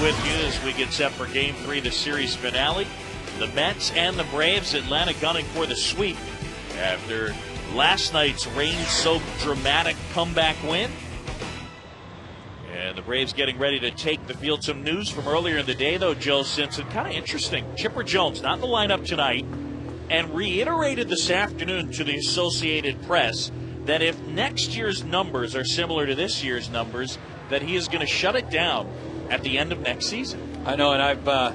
with you as we get set for Game 3, the series finale. The Mets and the Braves, Atlanta gunning for the sweep after last night's rain-soaked dramatic comeback win. And the Braves getting ready to take the field. Some news from earlier in the day, though, Joe Simpson. Kind of interesting. Chipper Jones not in the lineup tonight, and reiterated this afternoon to the Associated Press that if next year's numbers are similar to this year's numbers, that he is going to shut it down at the end of next season. I know, and I've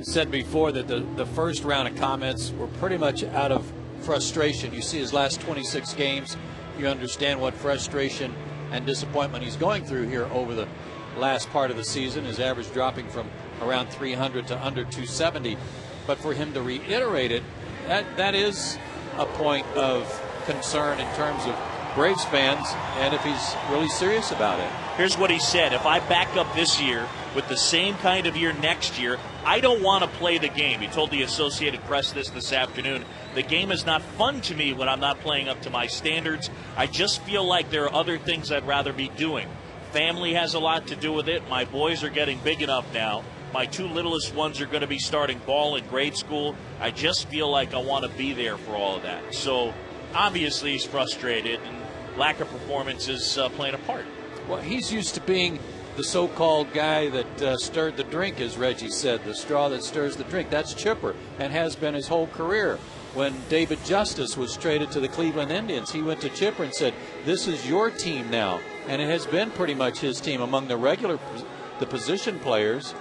said before that the first round of comments were pretty much out of frustration. You see his last 26 games, you understand what frustration and disappointment he's going through here over the last part of the season, his average dropping from around 300 to under 270. But for him to reiterate it, that is a point of concern in terms of Braves fans, and if he's really serious about it. Here's what he said: if I back up this year with the same kind of year next year, I don't want to play the game. He told the Associated Press this afternoon. The game is not fun to me when I'm not playing up to my standards. I just feel like there are other things I'd rather be doing. Family has a lot to do with it. My boys are getting big enough now. My two littlest ones are going to be starting ball in grade school. I just feel like I want to be there for all of that. So obviously he's frustrated, and lack of performance is playing a part. Well, he's used to being the so-called guy that stirred the drink, as Reggie said, the straw that stirs the drink. That's Chipper, and has been his whole career. When David Justice was traded to the Cleveland Indians, he went to Chipper and said, this is your team now. And it has been pretty much his team. Among the position players,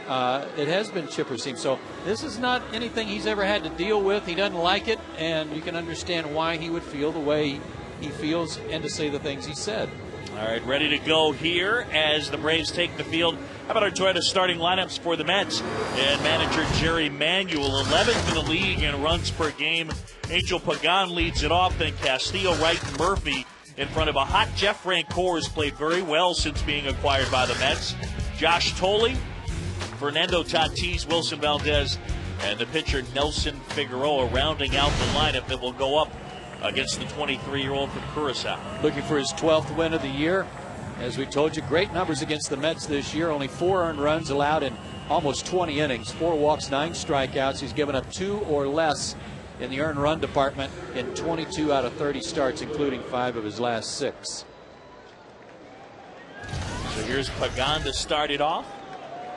it has been Chipper's team. So this is not anything he's ever had to deal with. He doesn't like it, and you can understand why he would feel the way he feels and to say the things he said. All right, ready to go here as the Braves take the field. How about our Toyota starting lineups for the Mets? And manager Jerry Manuel, 11th in the league in runs per game. Angel Pagan leads it off, then Castillo, Wright, and Murphy in front of a hot Jeff Francoeur, who's played very well since being acquired by the Mets. Josh Tolley, Fernando Tatis, Wilson Valdez, and the pitcher Nelson Figueroa rounding out the lineup that will go up against the 23-year-old from Curaçao. Looking for his 12th win of the year. As we told you, great numbers against the Mets this year. Only 4 earned runs allowed in almost 20 innings. 4 walks, 9 strikeouts. He's given up 2 or less in the earned run department in 22 out of 30 starts, including 5 of his last 6. So here's Pagan to start it off.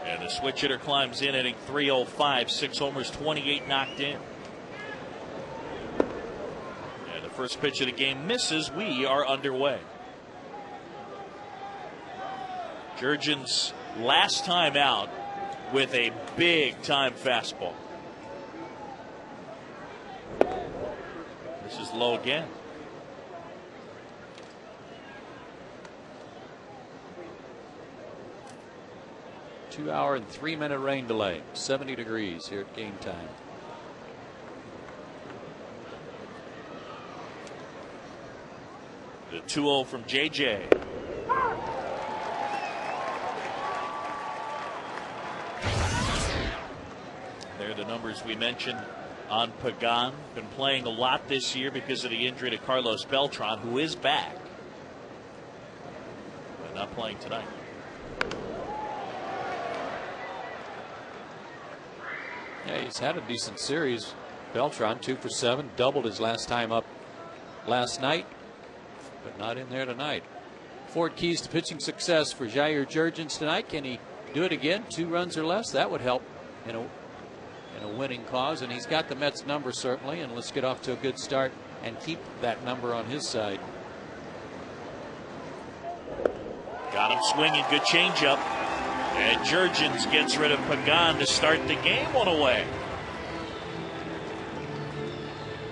And the switch hitter climbs in, hitting .305, 6 homers, 28 knocked in. And the first pitch of the game misses. We are underway. Jurgen's last time out with a big-time fastball. This is low again. Two-hour and 3-minute rain delay. 70 degrees here at game time. The 2-0 from JJ. There are the numbers we mentioned on Pagan. Been playing a lot this year because of the injury to Carlos Beltran, who is back, but not playing tonight. Yeah, he's had a decent series. Beltran 2 for 7, doubled his last time up last night, but not in there tonight. 4 keys to pitching success for Jair Jurgens tonight. Can he do it again? 2 runs or less? That would help in a winning cause, and he's got the Mets number certainly, and let's get off to a good start and keep that number on his side. Got him swinging, good changeup. And Jurgens gets rid of Pagan to start the game one away.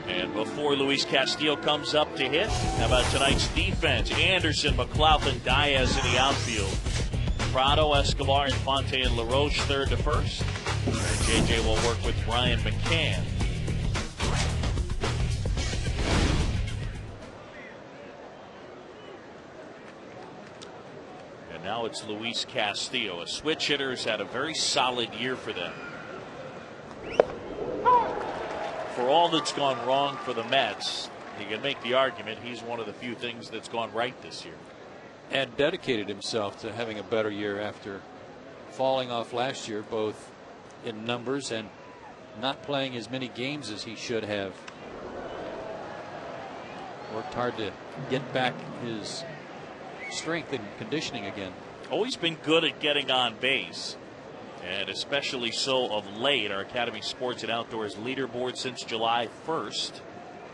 And before Luis Castillo comes up to hit, how about tonight's defense? Anderson, McLaughlin, Diaz in the outfield. Prado, Escobar, Infante, and LaRoche third to first. And JJ will work with Ryan McCann. And now it's Luis Castillo. A switch hitter has had a very solid year for them. For all that's gone wrong for the Mets, you can make the argument he's one of the few things that's gone right this year. And dedicated himself to having a better year after falling off last year, both in numbers and not playing as many games as he should have. Worked hard to get back his strength and conditioning again. Always been good at getting on base, and especially so of late. Our Academy Sports and Outdoors leaderboard since July 1st,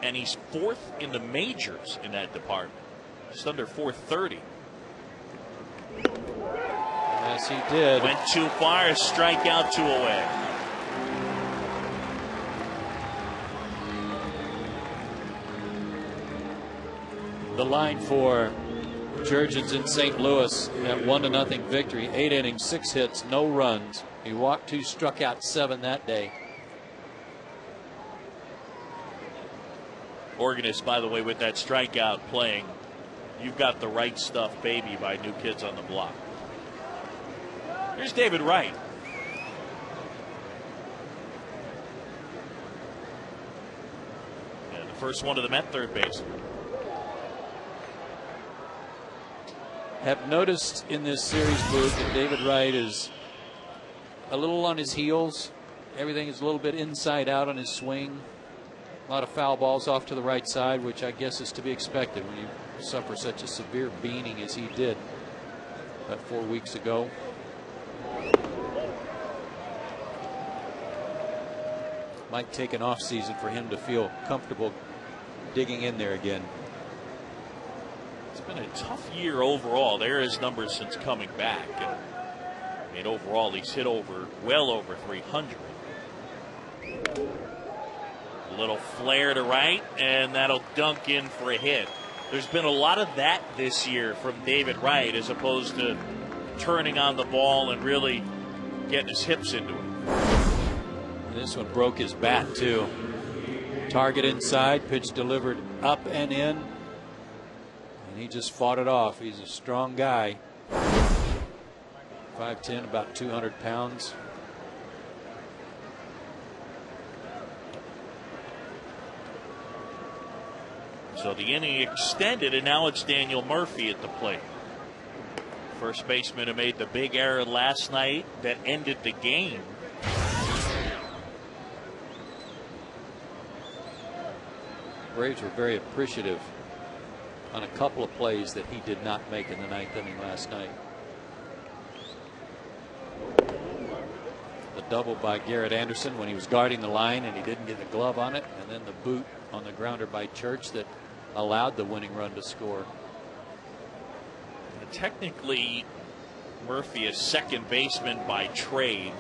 and he's 4th in the majors in that department, just under 430. Yes, he did. Went too far, strikeout, 2 away. The line for Jurgens in St. Louis, that 1-0 victory. 8 innings, 6 hits, no runs. He walked 2, struck out 7 that day. Organist, by the way, with that strikeout playing "You've Got the Right Stuff, Baby" by New Kids on the Block. Here's David Wright. And the first one to the Met third baseman. Have noticed in this series, Booth, that David Wright is a little on his heels. Everything is a little bit inside out on his swing. A lot of foul balls off to the right side, which I guess is to be expected when you suffer such a severe beating as he did about 4 weeks ago. Might take an off season for him to feel comfortable digging in there again. It's been a tough year overall. There are his numbers since coming back. And I mean, overall, he's hit well over 300. A little flare to right, and that'll dunk in for a hit. There's been a lot of that this year from David Wright, as opposed to turning on the ball and really getting his hips into it. And this one broke his bat, too. Target inside, pitch delivered up and in. And he just fought it off. He's a strong guy. 5'10", about 200 pounds. So the inning extended, and now it's Daniel Murphy at the plate. First baseman who made the big error last night that ended the game. Braves were very appreciative on a couple of plays that he did not make in the 9th inning last night. The double by Garrett Anderson when he was guarding the line and he didn't get a glove on it, and then the boot on the grounder by Church that allowed the winning run to score. And technically, Murphy is second baseman by trade.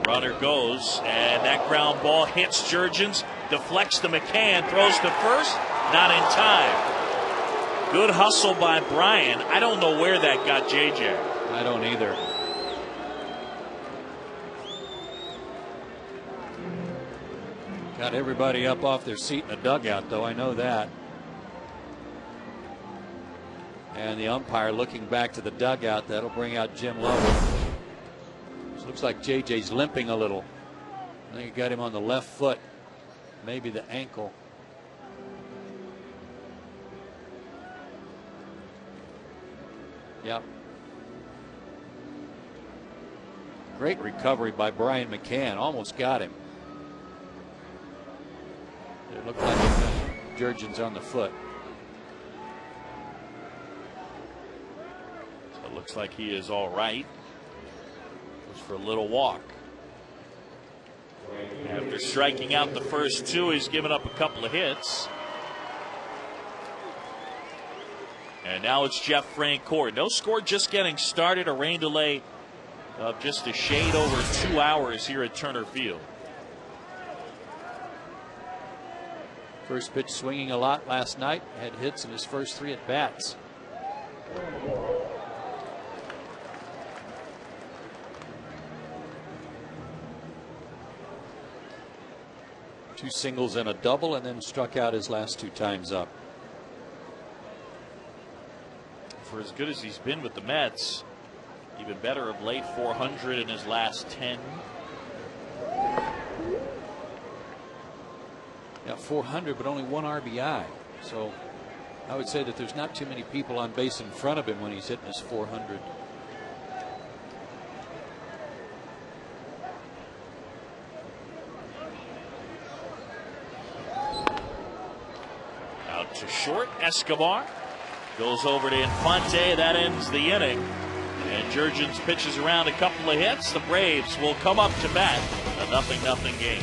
Runner goes, and that ground ball hits Jurgens, deflects to McCann, throws to first, not in time. Good hustle by Bryan. I don't know where that got JJ. I don't either. Got everybody up off their seat in the dugout, though. I know that. And the umpire looking back to the dugout. That'll bring out Jim Lovell. Looks like JJ's limping a little. I think he got him on the left foot, maybe the ankle. Yep. Great recovery by Brian McCann. Almost got him. It looked like he got Jurgens on the foot. So it looks like he is all right. Goes for a little walk. After striking out the first 2, he's given up a couple of hits. And now it's Jeff Francoeur. No score, just getting started. A rain delay of just a shade over 2 hours here at Turner Field. First pitch swinging a lot last night. Had hits in his first 3 at bats. Two singles and a double, and then struck out his last 2 times up. For as good as he's been with the Mets, even better of late, 400 in his last 10. Yeah, 400, but only 1 RBI. So I would say that there's not too many people on base in front of him when he's hitting his 400. To short, Escobar goes over to Infante. That ends the inning. And Jurgens pitches around a couple of hits. The Braves will come up to bat. A 0-0 game.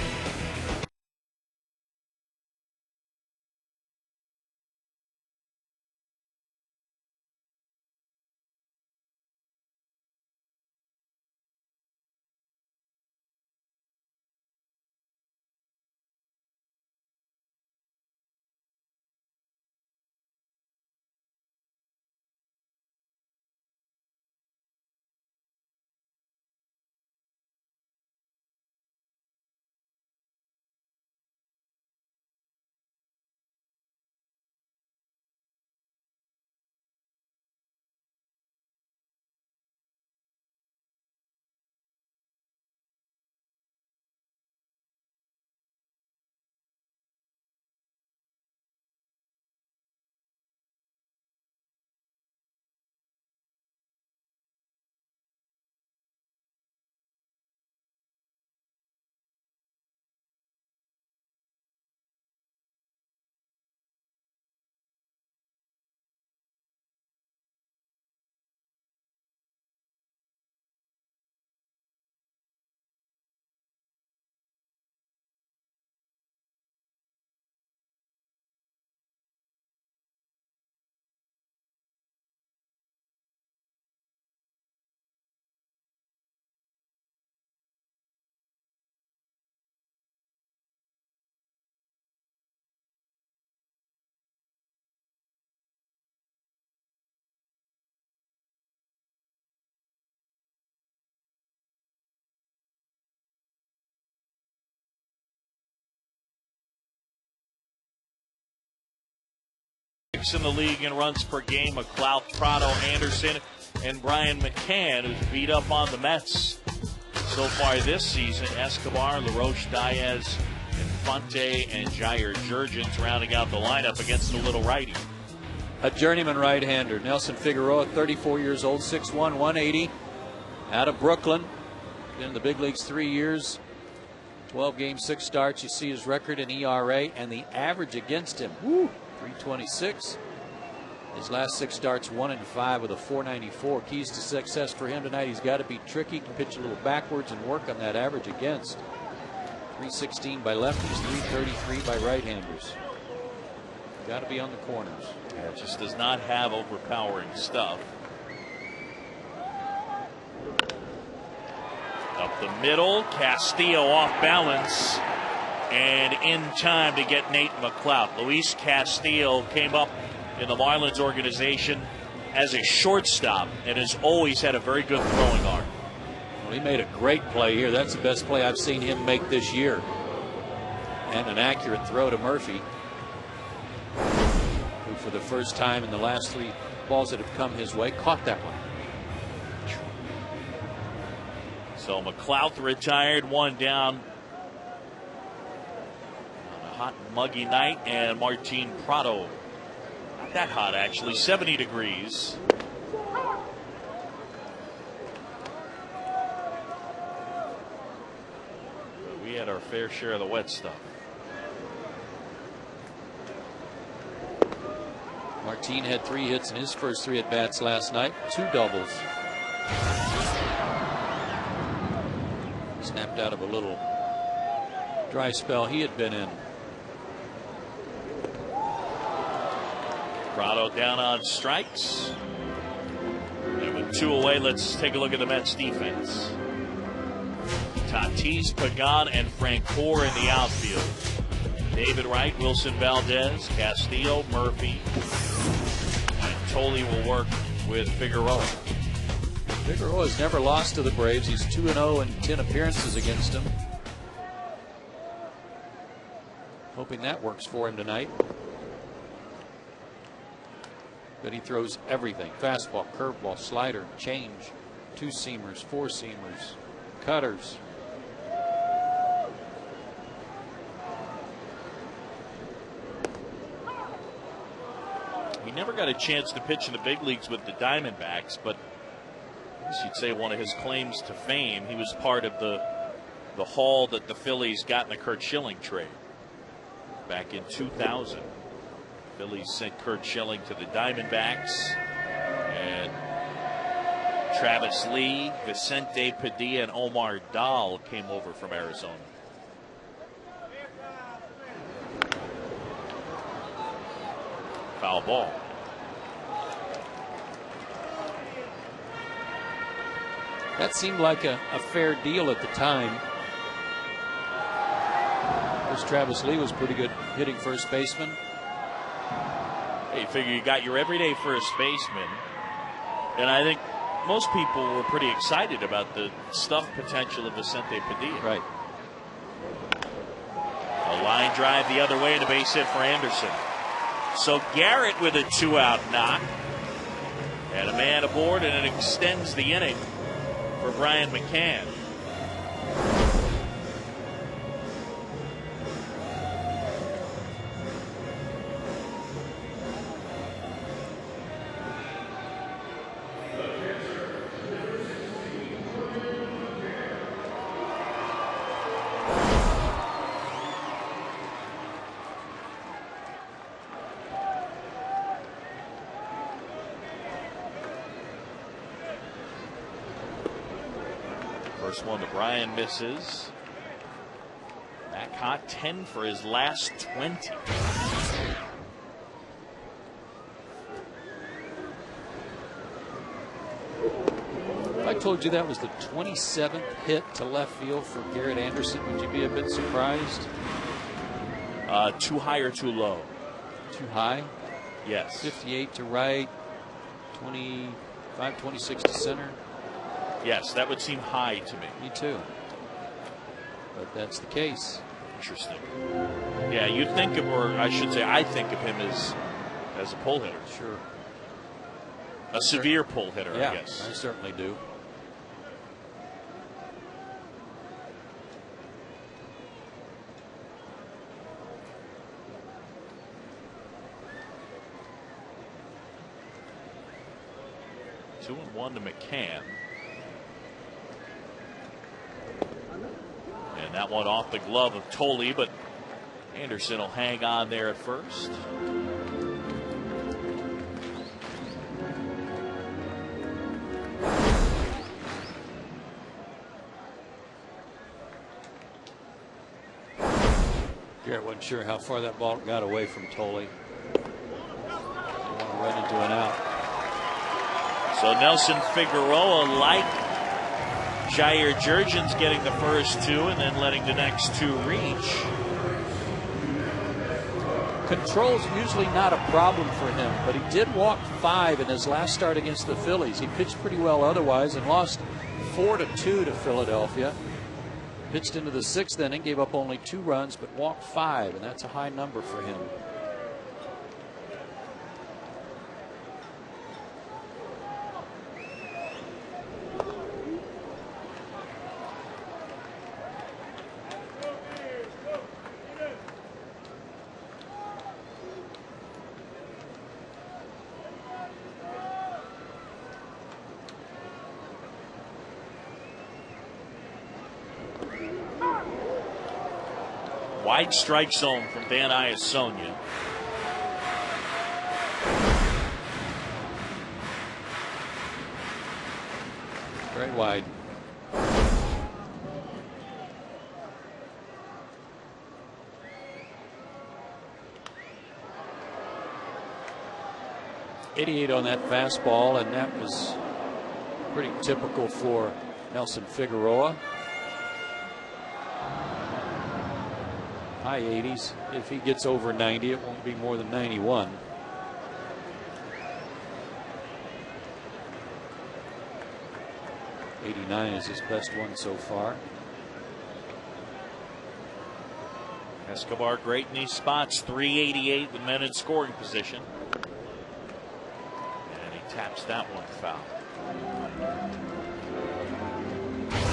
In the league in runs per game, McLeod, Prado, Anderson, and Brian McCann, who's beat up on the Mets so far this season. Escobar, LaRoche, Diaz, Infante, and Jair Jurgens rounding out the lineup against the little righty. A journeyman right-hander, Nelson Figueroa, 34 years old, 6'1", 180, out of Brooklyn. Been in the big leagues 3 years, 12 games, 6 starts. You see his record in ERA and the average against him. Woo! 326. His last 6 starts, 1-5 with a 494. Keys to success for him tonight. He's got to be tricky, can pitch a little backwards and work on that average against. 316 by lefties, 333 by right-handers. Got to be on the corners. Yeah, just does not have overpowering stuff. Up the middle, Castillo off balance. And in time to get Nate McLeod. Luis Castillo came up in the Marlins organization as a shortstop and has always had a very good throwing arm. Well, he made a great play here. That's the best play I've seen him make this year. And an accurate throw to Murphy, who for the first time in the last 3 balls that have come his way caught that one. So McLeod retired, 1 down. Hot muggy night, and Martin Prado, not that hot actually, 70 degrees. But we had our fair share of the wet stuff. Martin had 3 hits in his first 3 at bats last night, 2 doubles. Snapped out of a little dry spell he had been in. Prado down on strikes. And with 2 away, let's take a look at the Mets defense. Tatis, Pagan, and Francoeur in the outfield. David Wright, Wilson Valdez, Castillo, Murphy, and Tolley will work with Figueroa. Figueroa has never lost to the Braves. He's 2-0 in 10 appearances against them. Hoping that works for him tonight. But he throws everything. Fastball, curveball, slider, change, 2-seamers, 4-seamers, cutters. He never got a chance to pitch in the big leagues with the Diamondbacks, but I guess you'd say one of his claims to fame, he was part of the haul that the Phillies got in the Kurt Schilling trade back in 2000. Phillies sent Kurt Schilling to the Diamondbacks. And Travis Lee, Vicente Padilla, and Omar Dahl came over from Arizona. Foul ball. That seemed like a fair deal at the time. Because Travis Lee was pretty good hitting first baseman. Hey, you figure you got your everyday first baseman. And I think most people were pretty excited about the stuff potential of Vicente Padilla. Right. A line drive the other way and a base hit for Anderson. So Garrett with a 2-out knock. And a man aboard, and it extends the inning for Brian McCann. First one to Brian misses. Matt Cott 10 for his last 20. If I told you that was the 27th hit to left field for Garrett Anderson, would you be a bit surprised? Too high or too low? Too high? Yes. 58 to right, 25, 26 to center. Yes, that would seem high to me. Me too. But that's the case. Interesting. Yeah, you think of, or I should say, I think of him as a pull hitter. Sure. A severe pull hitter, yeah, I guess. I certainly do. Two and one to McCann. And that one off the glove of Tolley, but Anderson will hang on there at first. Garrett wasn't sure how far that ball got away from Tolley. They want to run into an out. So Nelson Figueroa, like Jair Jurgens, getting the first two and then letting the next two reach. Control's usually not a problem for him, but he did walk 5 in his last start against the Phillies. He pitched pretty well otherwise and lost 4-2 to Philadelphia. Pitched into the 6th inning, gave up only 2 runs, but walked 5, and that's a high number for him. Wide strike zone from Dan Iasonia. Very wide. .88 on that fastball, and that was pretty typical for Nelson Figueroa. High 80s. If he gets over 90, it won't be more than 91. .89 is his best one so far. Escobar great in these spots. .388 with men in scoring position. And he taps that one foul.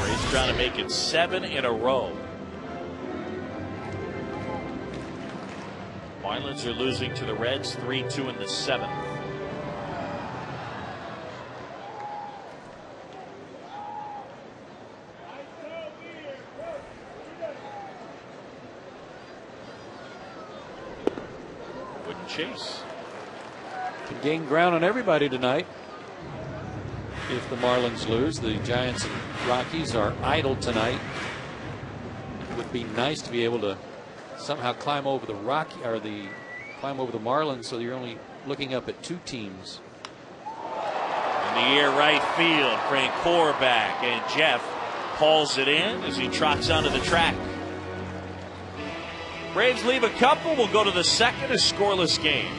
Rays trying to make it 7 in a row. Marlins are losing to the Reds 3-2 in the 7th. chase. Can gain ground on everybody tonight. If the Marlins lose, the Giants and Rockies are idle tonight. It would be nice to be able to somehow climb over the Marlins, so you're only looking up at 2 teams. In the air, right field, Frank back, and Jeff hauls it in as he trots onto the track. Braves leave a couple. We'll go to the second, a scoreless game.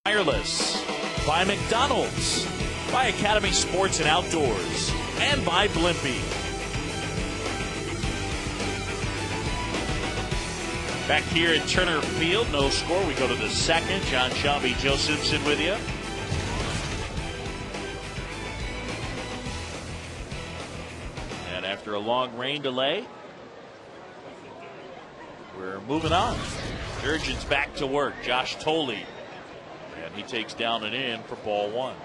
Wireless, by McDonald's, by Academy Sports and Outdoors, and by Blimpie. Back here at Turner Field, no score. We go to the second. John Shelby, Joe Simpson with you. And after a long rain delay, we're moving on. Sturgeon's back to work. Josh Tolley. And he takes down and in for ball 1.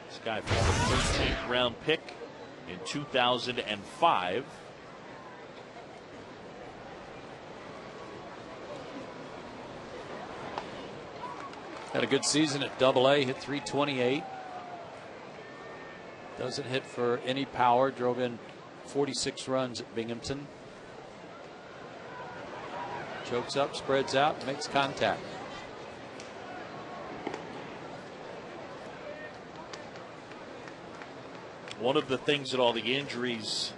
This guy, former 13th round pick in 2005. Had a good season at Double-A, hit .328. Doesn't hit for any power, drove in 46 runs at Binghamton. Chokes up, spreads out, makes contact. One of the things that all the injuries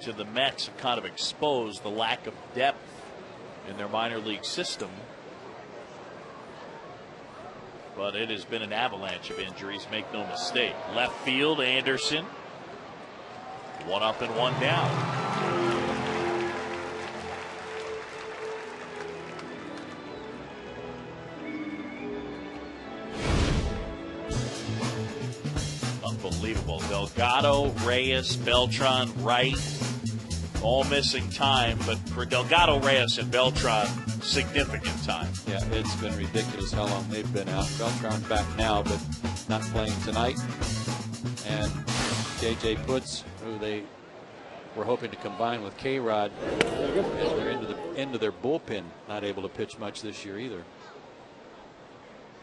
to the Mets have kind of exposed, the lack of depth in their minor league system. But it has been an avalanche of injuries, make no mistake. Left field, Anderson. 1 up and 1 down. Unbelievable. Delgado, Reyes, Beltran, Wright, all missing time, but for Delgado, Reyes, and Beltran, significant time. Yeah, it's been ridiculous how long they've been out. Beltran's back now, but not playing tonight. And J.J. Putz, who they were hoping to combine with K-Rod, as they're into their bullpen, not able to pitch much this year either.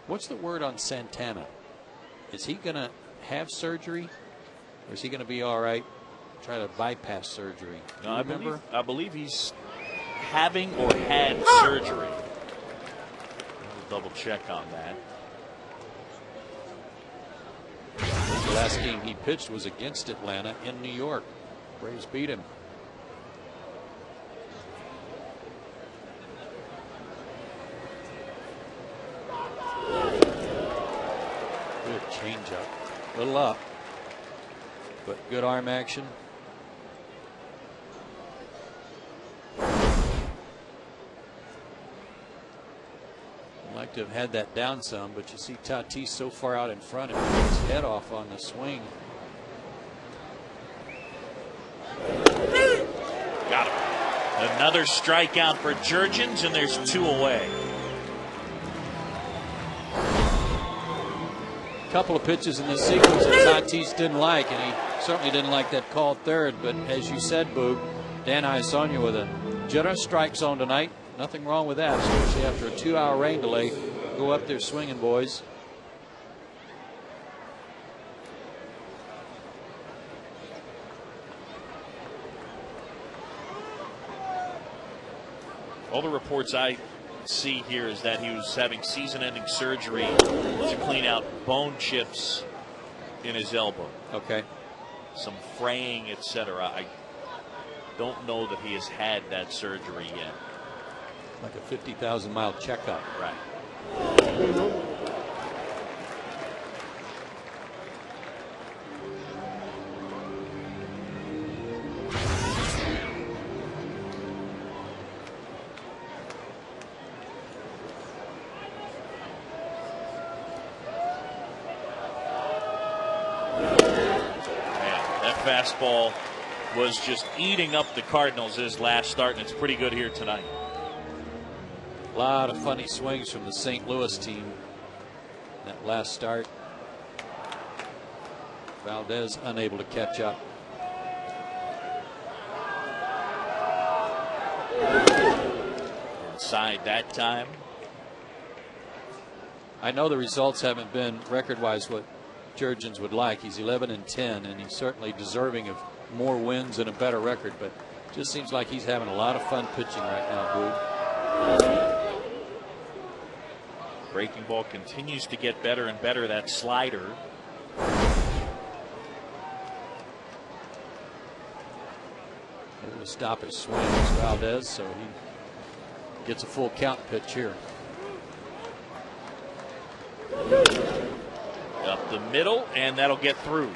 What's the word on Santana? Is he going to have surgery, or is he going to be all right? Try to bypass surgery. No, I believe he's having or had surgery. We'll double check on that. The last game he pitched was against Atlanta in New York. Braves beat him. Good changeup. Little up, but good arm action. to have had that down some, but you see Tatis so far out in front and hit his head off on the swing. Got him. Another strikeout for Jurgens, and there's 2 away. Couple of pitches in this sequence that Tatis didn't like, and he certainly didn't like that called third. But as you said, Boog, Dan Iassogna with a generous strike zone tonight. Nothing wrong with that, especially after a 2-hour rain delay. Go up there swinging, boys. All the reports I see here is that he was having season-ending surgery to clean out bone chips in his elbow. Okay. Some fraying, etc. I don't know that he has had that surgery yet. Like a 50,000-mile checkup. Right. Fastball was just eating up the Cardinals his last start, and it's pretty good here tonight. A lot of funny swings from the St. Louis team that last start. Valdez unable to catch up. Inside that time. I know the results haven't been record-wise what Jurgens would like. He's 11-10, and he's certainly deserving of more wins and a better record, but just seems like he's having a lot of fun pitching right now, Boog. Breaking ball continues to get better and better, that slider. Able to stop his swing is Valdez, so he gets a full count pitch here. Up the middle, and that'll get through.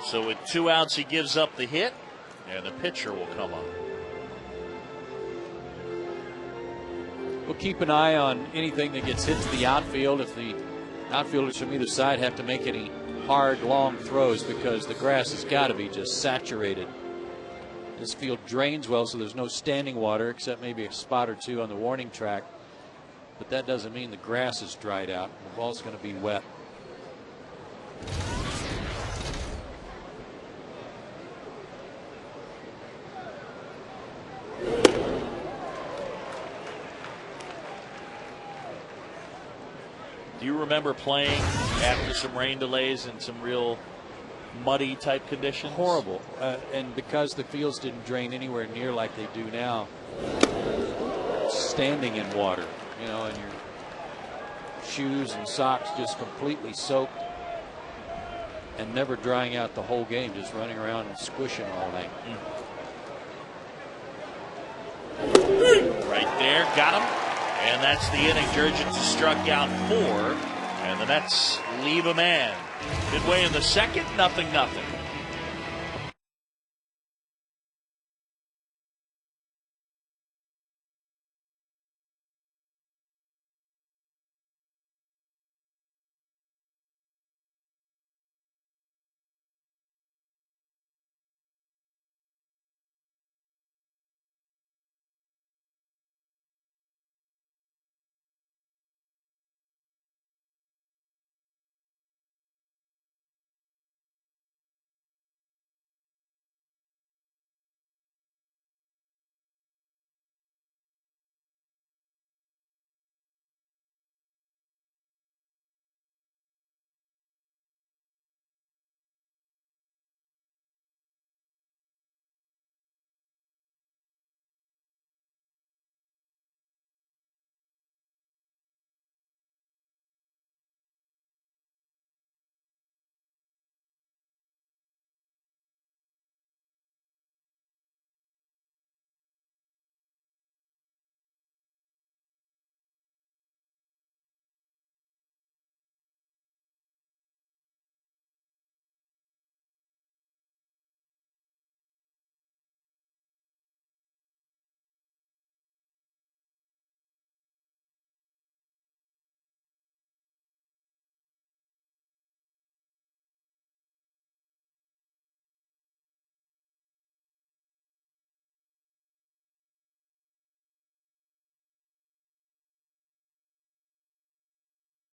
So with 2 outs, he gives up the hit, and the pitcher will come up. We'll keep an eye on anything that gets hit to the outfield. If the outfielders from either side have to make any hard, long throws, because the grass has got to be just saturated. This field drains well, so there's no standing water except maybe a spot or two on the warning track. But that doesn't mean the grass is dried out. The ball's going to be wet. Do you remember playing after some rain delays and some real muddy type conditions? Horrible. And because the fields didn't drain anywhere near like they do now, standing in water, you know, and your shoes and socks just completely soaked and never drying out the whole game, just running around and squishing all night. Right there, got him. And that's the inning. Jurgens struck out 4, and the Mets leave a man. Midway in the second, 0-0.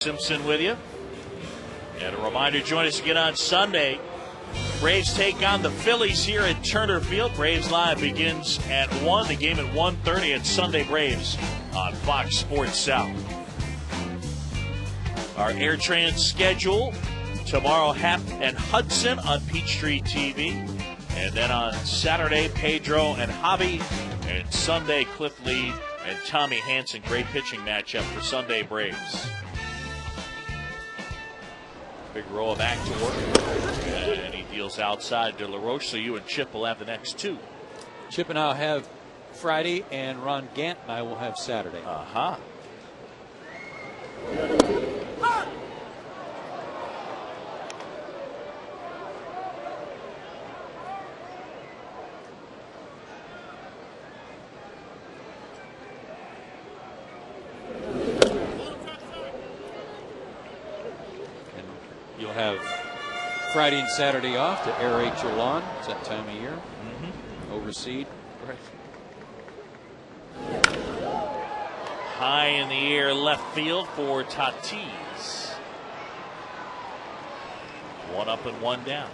Simpson with you. And a reminder, join us again on Sunday. Braves take on the Phillies here at Turner Field. Braves Live begins at 1. The game at 1:30 at Sunday Braves on Fox Sports South. Our AirTran schedule tomorrow, Hap and Hudson on Peachtree TV. And then on Saturday, Pedro and Javi. And Sunday, Cliff Lee and Tommy Hanson. Great pitching matchup for Sunday Braves. Big roll back to work. And he deals outside to LaRoche, so you and Chip will have the next two. Chip and I will have Friday, and Ron Gant and I will have Saturday. You'll have Friday and Saturday off to aerate your lawn. It's that time of year. Overseed. Right. High in the air left field for Tatis. 1 up and 1 down.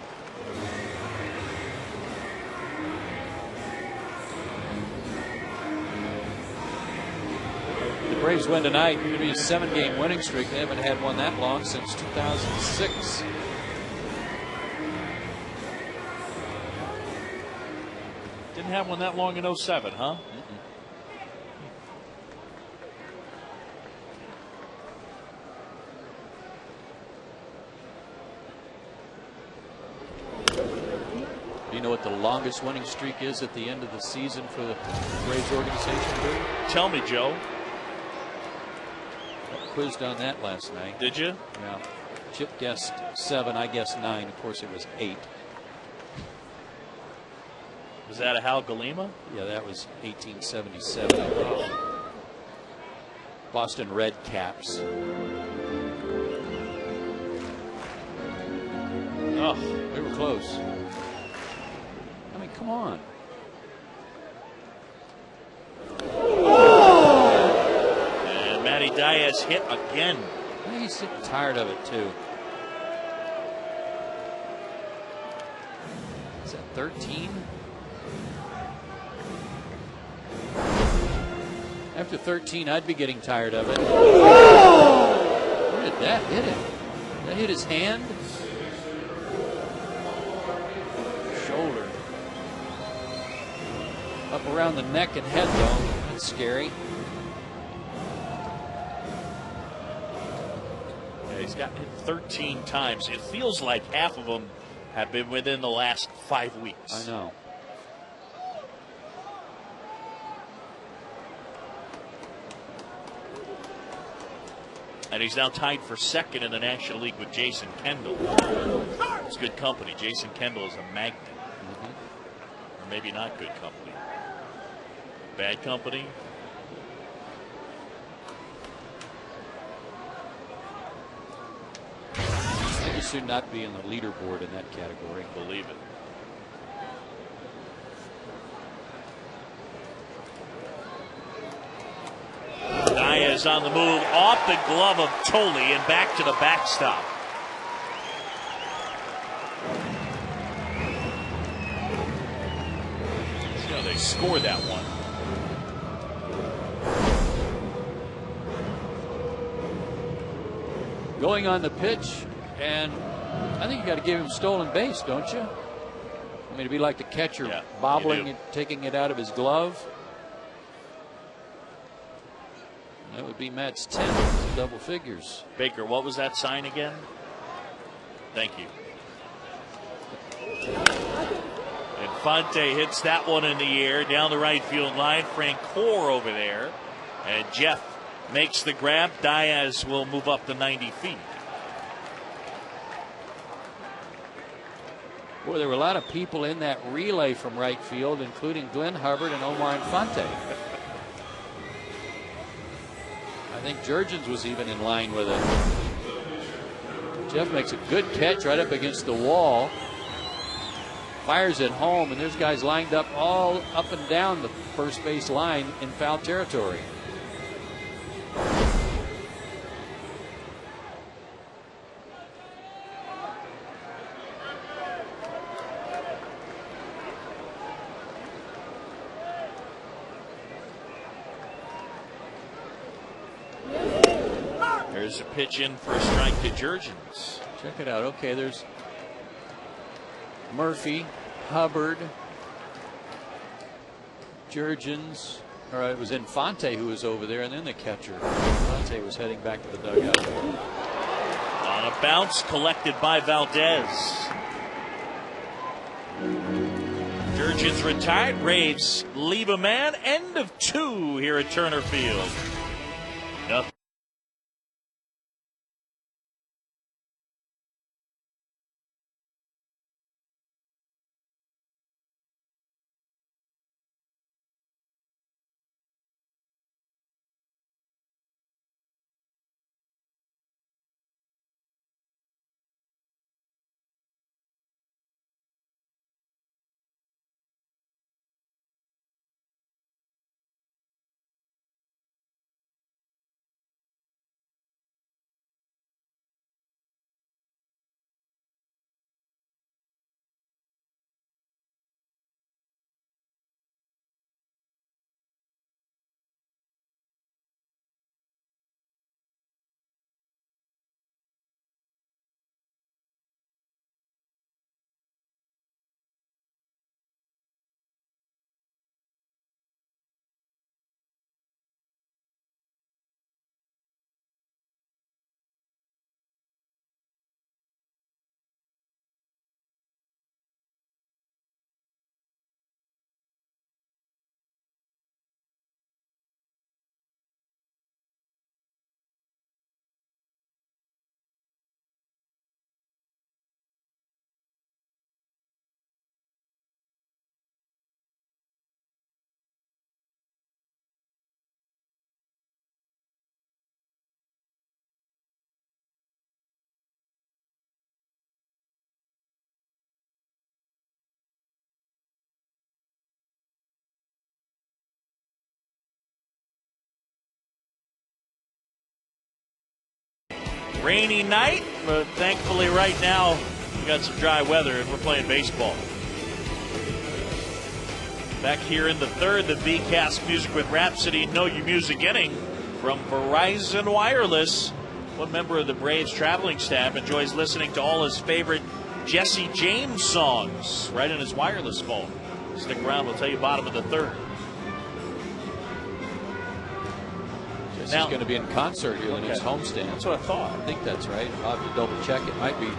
The Braves win tonight. It's going to be a 7-game winning streak. They haven't had one that long since 2006. Didn't have one that long in 07, huh? Do you know what the longest winning streak is at the end of the season for the Braves organization? Tell me, Joe. I quizzed on that last night. Did you? Yeah. Chip guessed 7. I guessed 9. Of course, it was 8. Was that a Hal Galima? Yeah, that was 1877. I think. Boston Red Caps. Oh, they were close. I mean, come on. And Matty Diaz hit again. I think he's getting tired of it, too. Is that 13? After 13, I'd be getting tired of it. Where did that hit him? Did that hit his hand? Shoulder. Up around the neck and head, though. That's scary. Yeah, he's gotten hit 13 times. It feels like half of them have been within the last 5 weeks. I know. And he's now tied for second in the National League with Jason Kendall. It's good company. Jason Kendall is a magnet. Or maybe not good company. Bad company. He should not be in the leaderboard in that category. Believe it. Diaz on the move, off the glove of Tolley and back to the backstop. See how they scored that one. Going on the pitch, and I think you got to give him stolen base, don't you? I mean, it'd be like the catcher bobbling it, taking it out of his glove. That would be Matt's 10th, double figures. Baker, what was that sign again? Thank you. Infante hits that one in the air down the right field line. Francoeur over there. And Jeff makes the grab. Diaz will move up to 90 feet. Boy, there were a lot of people in that relay from right field, including Glenn Hubbard and Omar Infante. I think Jurgens was even in line with it. Jeff makes a good catch right up against the wall. Fires it home, and there's guys lined up all up and down the first base line in foul territory. There's a pitch in for a strike to Jurgens. Check it out. Okay, there's Murphy, Hubbard, Jurgens. All right, it was Infante who was over there, and then the catcher. Infante was heading back to the dugout. On a bounce, collected by Valdez. Jurgens retired. Braves leave a man. End of 2 here at Turner Field. Nothing. Rainy night, but thankfully right now we got some dry weather and we're playing baseball. Back here in the third, the VCast Music with Rhapsody Know Your Music inning from Verizon Wireless. One member of the Braves traveling staff enjoys listening to all his favorite Jesse James songs right in his wireless phone. Stick around, we'll tell you bottom of the third. Jesse's going to be in concert here in his homestand. That's what I thought. I think that's right. I'll have to double check. It might be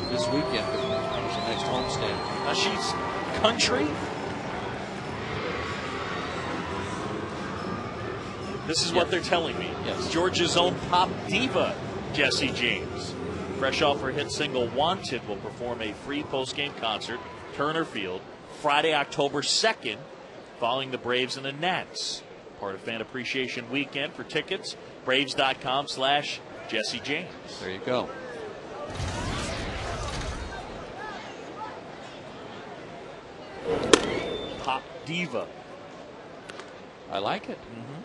this weekend, but it's the next homestand. Now she's country. This is what they're telling me. Yes. Georgia's own pop diva, Jesse James. Fresh off her hit single Wanted, will perform a free post-game concert, Turner Field, Friday, October 2nd, following the Braves and the Nats. Part of Fan Appreciation Weekend. For tickets, Braves.com/Jesse James. There you go. Pop diva. I like it. Mm-hmm.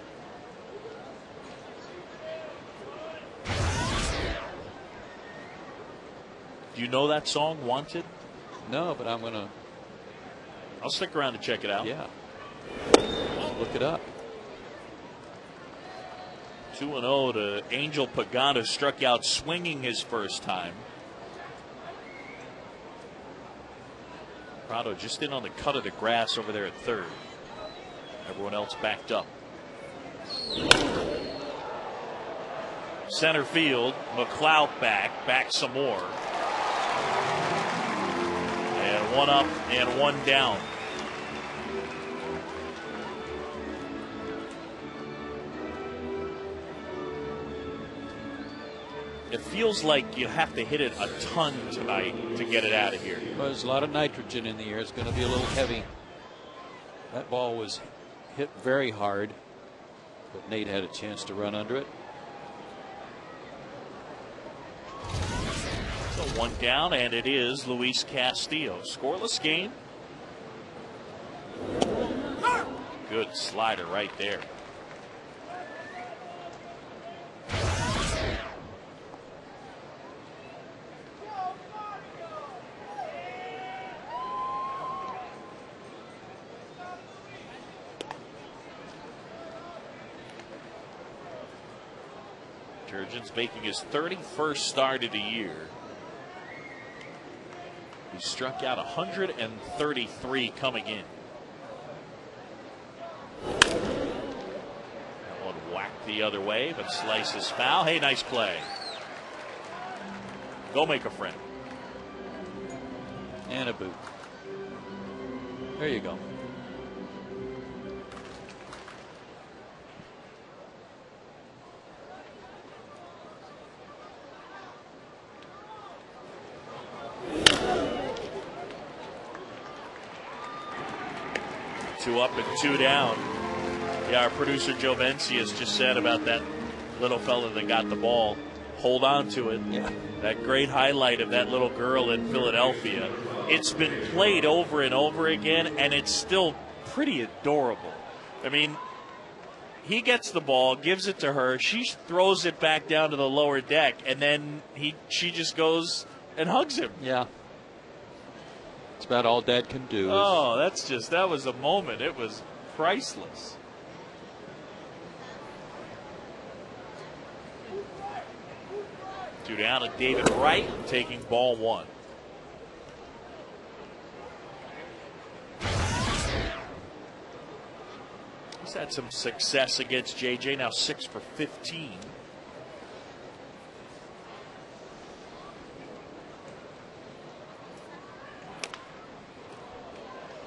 Do you know that song, Wanted? No, but I'll stick around to check it out. Yeah. Look it up. 2-0 to Angel Pagano, struck out swinging his first time. Prado just in on the cut of the grass over there at third. Everyone else backed up. Center field, McLeod back some more. And one up and one down. It feels like you have to hit it a ton tonight to get it out of here. Well, there's a lot of nitrogen in the air. It's going to be a little heavy. That ball was hit very hard, but Nate had a chance to run under it. So one down, and it is Luis Castillo. Scoreless game. Good slider right there. Turgeon's making his 31st start of the year. He struck out 133 coming in. That one whacked the other way, but slices foul. Hey, nice play. Go make a friend. And a boot. There you go. Two up and two down. Yeah, our producer Joe Mencius just said about that little fella that got the ball. Hold on to it. Yeah. That great highlight of that little girl in Philadelphia. It's been played over and over again, and it's still pretty adorable. I mean, he gets the ball, gives it to her. She throws it back down to the lower deck, and then she just goes and hugs him. Yeah. It's about all Dad can do. Oh, that was a moment. It was priceless. Two down to David Wright taking ball one. He's had some success against JJ, now 6 for 15.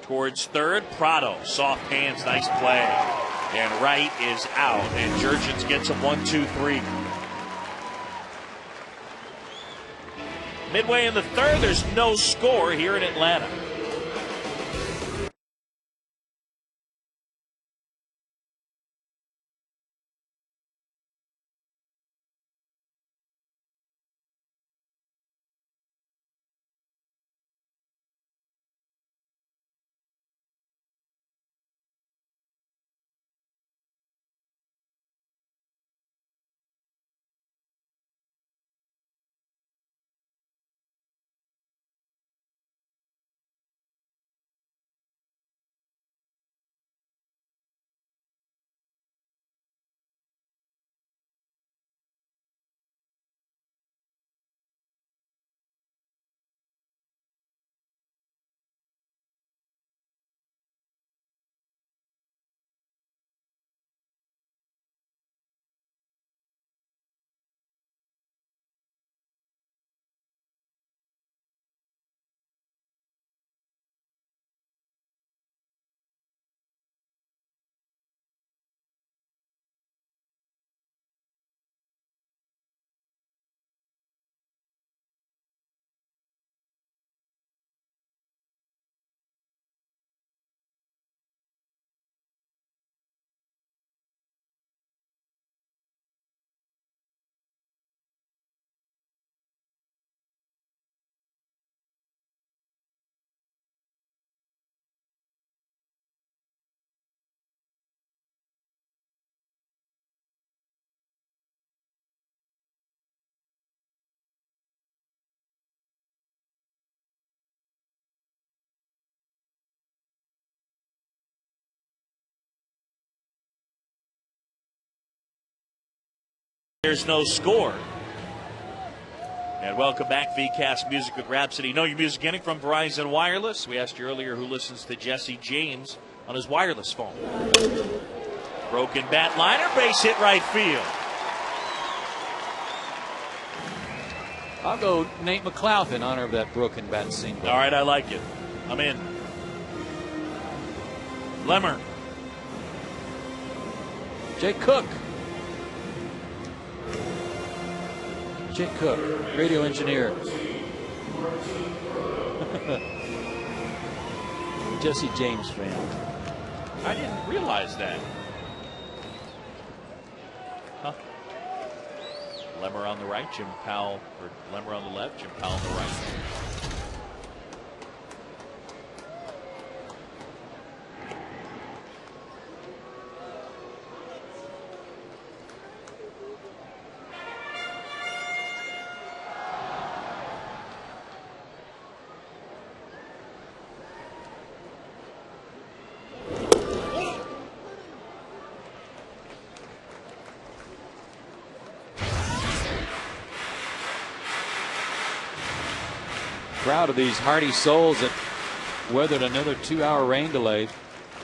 Towards third, Prado, soft hands, nice play. And Wright is out, and Jurgens gets him 1-2-3. Midway in the third, there's no score here in Atlanta. There's no score. And welcome back, VCast Music with Rhapsody. Know your music getting from Verizon Wireless. We asked you earlier who listens to Jesse James on his wireless phone. Broken bat liner, base hit right field. I'll go Nate McLouth in honor of that broken bat single. All right, I like it. I'm in. Lemmer. Jay Cook. Jay Cook, radio engineer. Jesse James fan. I didn't realize that. Huh. Lemmer on the right, Jim Powell, or Lemmer on the left, Jim Powell on the right. Proud of these hardy souls that weathered another 2-hour rain delay.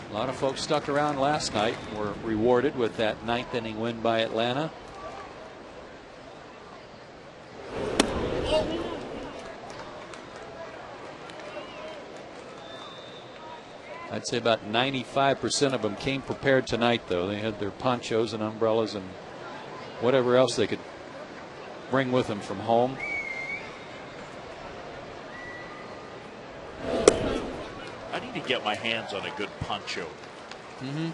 A lot of folks stuck around last night and were rewarded with that 9th inning win by Atlanta. I'd say about 95% of them came prepared tonight, though. They had their ponchos and umbrellas and whatever else they could bring with them from home. I need to get my hands on a good poncho. You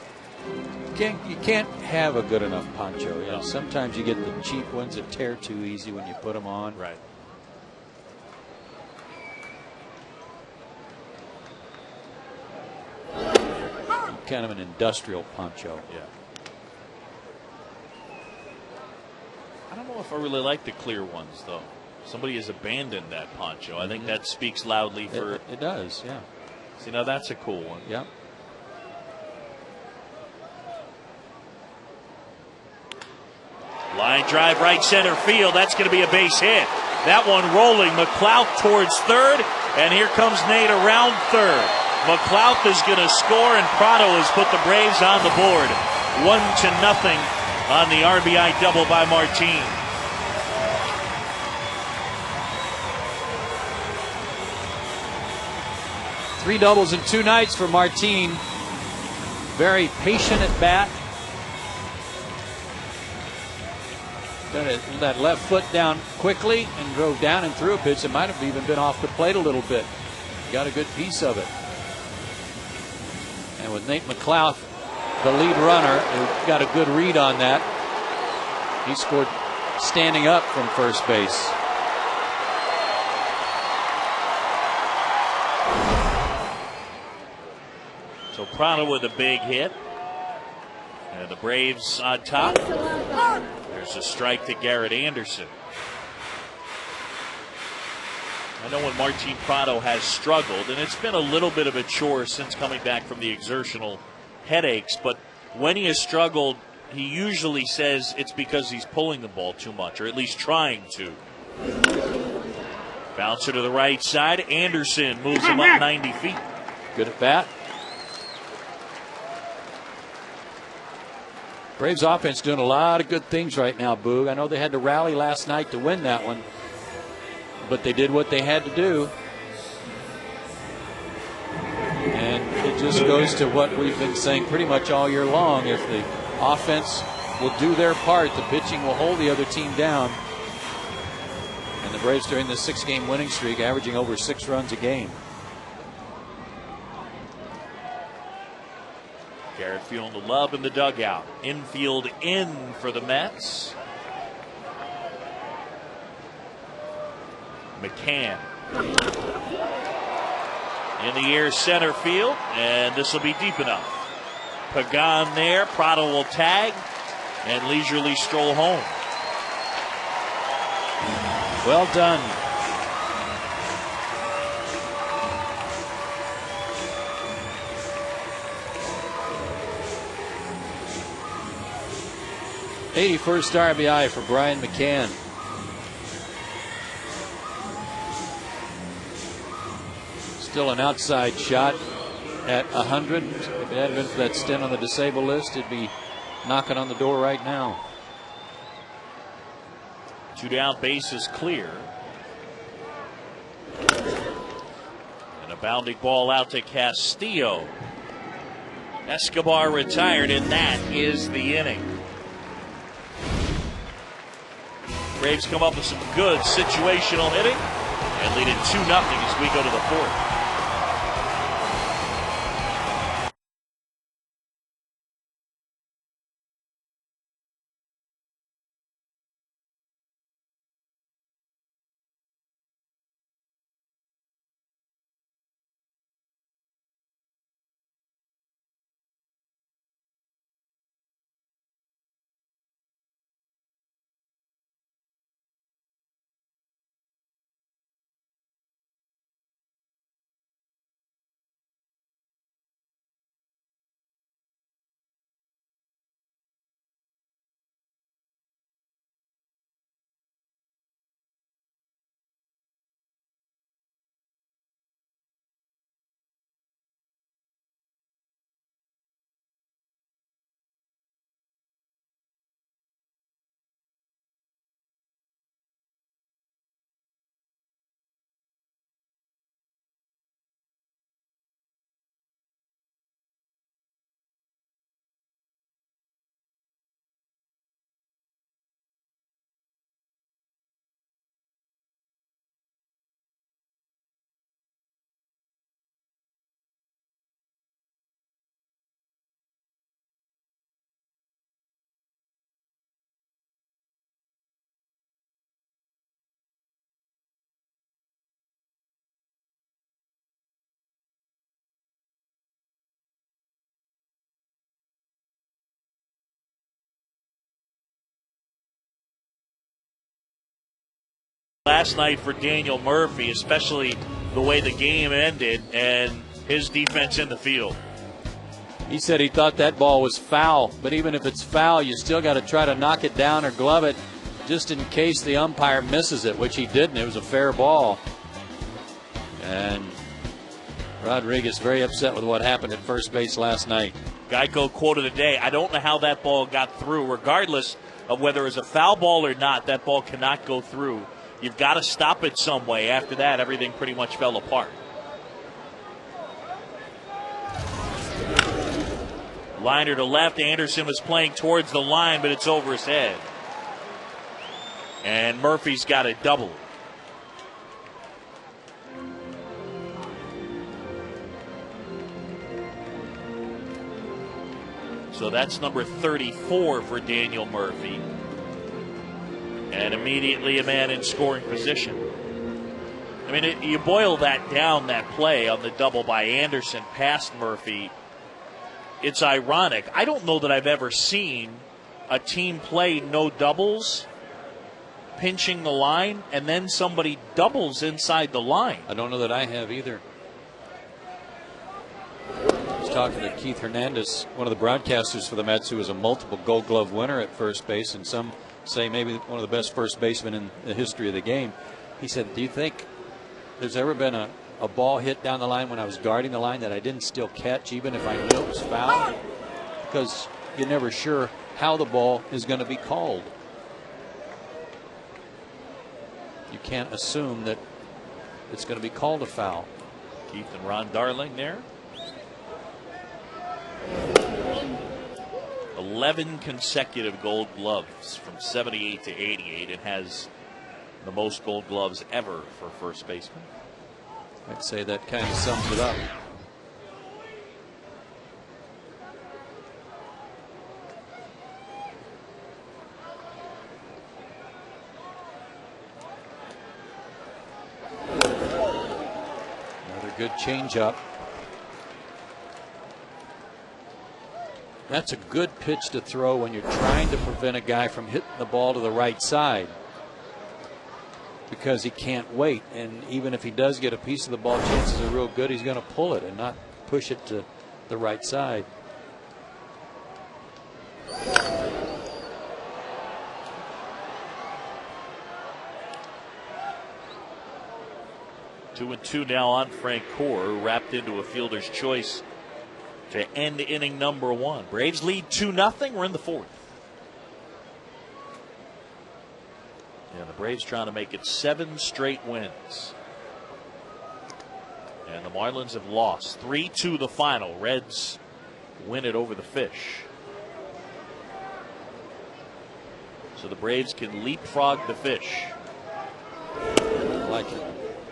can't have a good enough poncho. You know, sometimes you get the cheap ones that tear too easy when you put them on. Right. Kind of an industrial poncho. Yeah. I don't know if I really like the clear ones, though. Somebody has abandoned that poncho. I think that speaks loudly for. It does, yeah. See, now that's a cool one. Yeah. Line drive right center field. That's going to be a base hit. That one rolling. McLeod towards third, and here comes Nate around third. McLeod is going to score, and Prado has put the Braves on the board. 1-0 on the RBI double by Martin. Three doubles in 2 nights for Martin. Very patient at bat. Got that left foot down quickly and drove down and threw a pitch that might have even been off the plate a little bit. Got a good piece of it. And with Nate McLeod, the lead runner, who got a good read on that, he scored standing up from first base. So Prado with a big hit. And the Braves on top. There's a strike to Garrett Anderson. I know when Martin Prado has struggled, and it's been a little bit of a chore since coming back from the exertional headaches, but when he has struggled, he usually says it's because he's pulling the ball too much, or at least trying to. Bouncer to the right side. Anderson moves him up 90 feet. Good at bat. Braves offense doing a lot of good things right now, Boog. I know they had to rally last night to win that one, but they did what they had to do. And it just goes to what we've been saying pretty much all year long. If the offense will do their part, the pitching will hold the other team down. And the Braves during this 6-game winning streak averaging over 6 runs a game. Garrett feeling the love in the dugout. Infield in for the Mets. McCann. In the air center field, and this will be deep enough. Pagan there. Prado will tag and leisurely stroll home. Well done. '81st RBI for Brian McCann. Still an outside shot at 100. If it hadn't been for that stint on the disabled list, he'd be knocking on the door right now. 2 down, bases clear. And a bounding ball out to Castillo. Escobar retired, and that is the inning. Braves come up with some good situational hitting and lead it 2-0 as we go to the 4th. last night for Daniel Murphy, especially the way the game ended and his defense in the field. He said he thought that ball was foul, but even if it's foul, you still got to try to knock it down or glove it just in case the umpire misses it, which he didn't. It was a fair ball. And Rodriguez very upset with what happened at first base last night. Geico quote of the day, I don't know how that ball got through. Regardless of whether it was a foul ball or not, that ball cannot go through. You've got to stop it some way. After that, everything pretty much fell apart. Liner to left. Anderson was playing towards the line, but it's over his head. And Murphy's got a double. So that's number 34 for Daniel Murphy. And immediately a man in scoring position. I mean, you boil that down, that play on the double by Anderson past Murphy, it's ironic. I don't know that I've ever seen a team play no doubles, pinching the line, and then somebody doubles inside the line. I don't know that I have either. I was talking to Keith Hernandez, one of the broadcasters for the Mets, who was a multiple Gold Glove winner at first base, and some say maybe one of the best first basemen in the history of the game. He said, do you think there's ever been a ball hit down the line when I was guarding the line that I didn't still catch, even if I knew it was foul? Because you're never sure how the ball is going to be called. You can't assume that it's going to be called a foul. Keith and Ron Darling there. 11 consecutive Gold Gloves from 78 to 88, and has the most Gold Gloves ever for first baseman. I'd say that kind of sums it up. Another good changeup. That's a good pitch to throw when you're trying to prevent a guy from hitting the ball to the right side, because he can't wait. And even if he does get a piece of the ball, chances are real good he's going to pull it and not push it to the right side. Two and two now on Frank Core, wrapped into a fielder's choice to end inning number one. Braves lead 2-0. We're in the fourth. And the Braves trying to make it 7 straight wins. And the Marlins have lost 3-2 the final. Reds win it over the Fish. So the Braves can leapfrog the Fish. I like it.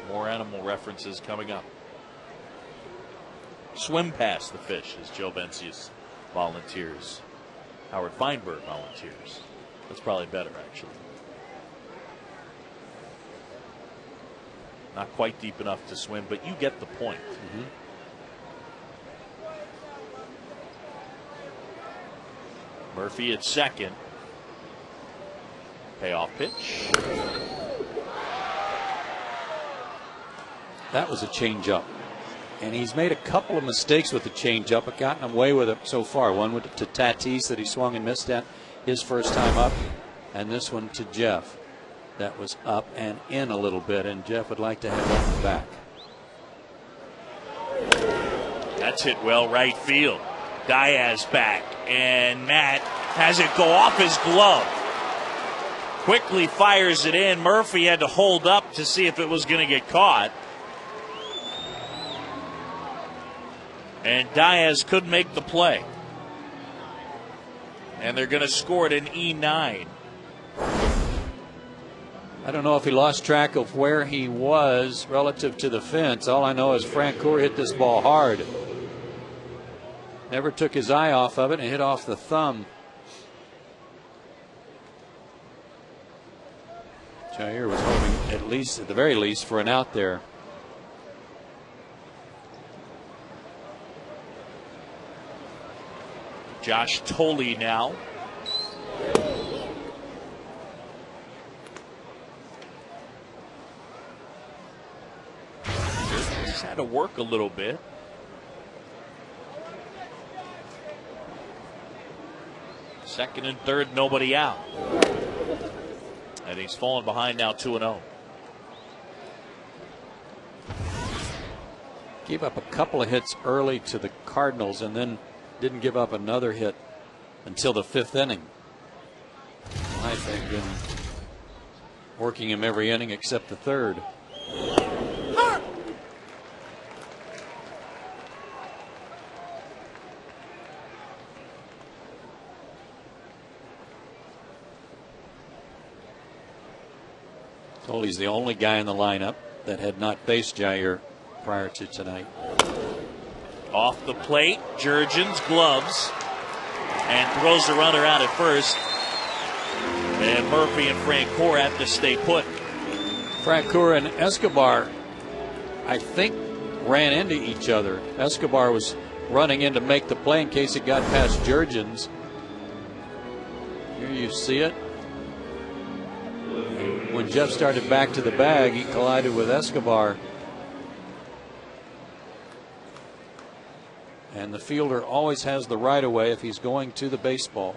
More animal references coming up. Swim past the Fish, as Joe Bencius volunteers. Howard Feinberg volunteers. That's probably better, actually. Not quite deep enough to swim, but you get the point. Murphy at second. Payoff pitch. That was a changeup. And he's made a couple of mistakes with the changeup, but gotten away with it so far. One with to Tatis that he swung and missed at his first time up, and this one to Jeff. That was up and in a little bit, and Jeff would like to have that back. That's hit well right field. Diaz back, and Matt has it go off his glove. Quickly fires it in. Murphy had to hold up to see if it was going to get caught. And Diaz couldn't make the play. And they're going to score it in E9. I don't know if he lost track of where he was relative to the fence. All I know is Frank Core hit this ball hard. Never took his eye off of it and hit off the thumb. Jair was hoping, at least, at the very least, for an out there. Josh Tolley now. He's had to work a little bit. Second and third, nobody out. And he's fallen behind now 2-0. Gave up a couple of hits early to the Cardinals and then didn't give up another hit until the 5th inning. I think been working him every inning except the 3rd. Told he's the only guy in the lineup that had not faced Jair prior to tonight. Off the plate, Jurgens gloves and throws the runner out at first. And Murphy and Francoeur have to stay put. Francoeur and Escobar, I think, ran into each other. Escobar was running in to make the play in case it got past Jurgens. Here you see it. When Jeff started back to the bag, he collided with Escobar. And the fielder always has the right of way if he's going to the baseball.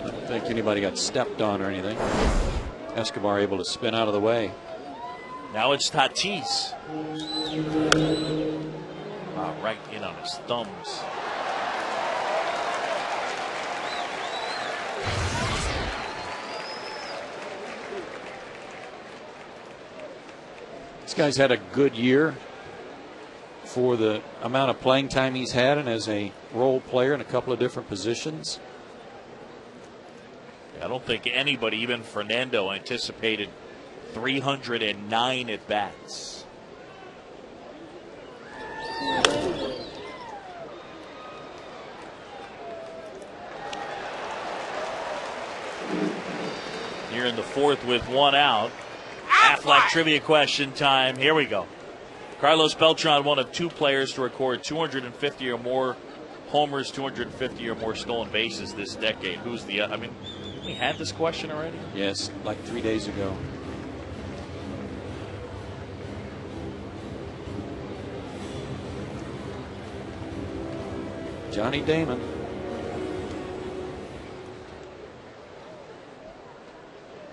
I don't think anybody got stepped on or anything. Escobar able to spin out of the way. Now it's Tatis. Right in on his thumbs. This guy's had a good year for the amount of playing time he's had and as a role player in a couple of different positions. I don't think anybody, even Fernando, anticipated 309 at bats. Here in the 4th with 1 out. Aflac trivia question time. Here we go. Carlos Beltran, one of 2 players to record 250 or more homers, 250 or more stolen bases this decade. Who's the? I mean, we had this question already. Yes, like 3 days ago. Johnny Damon.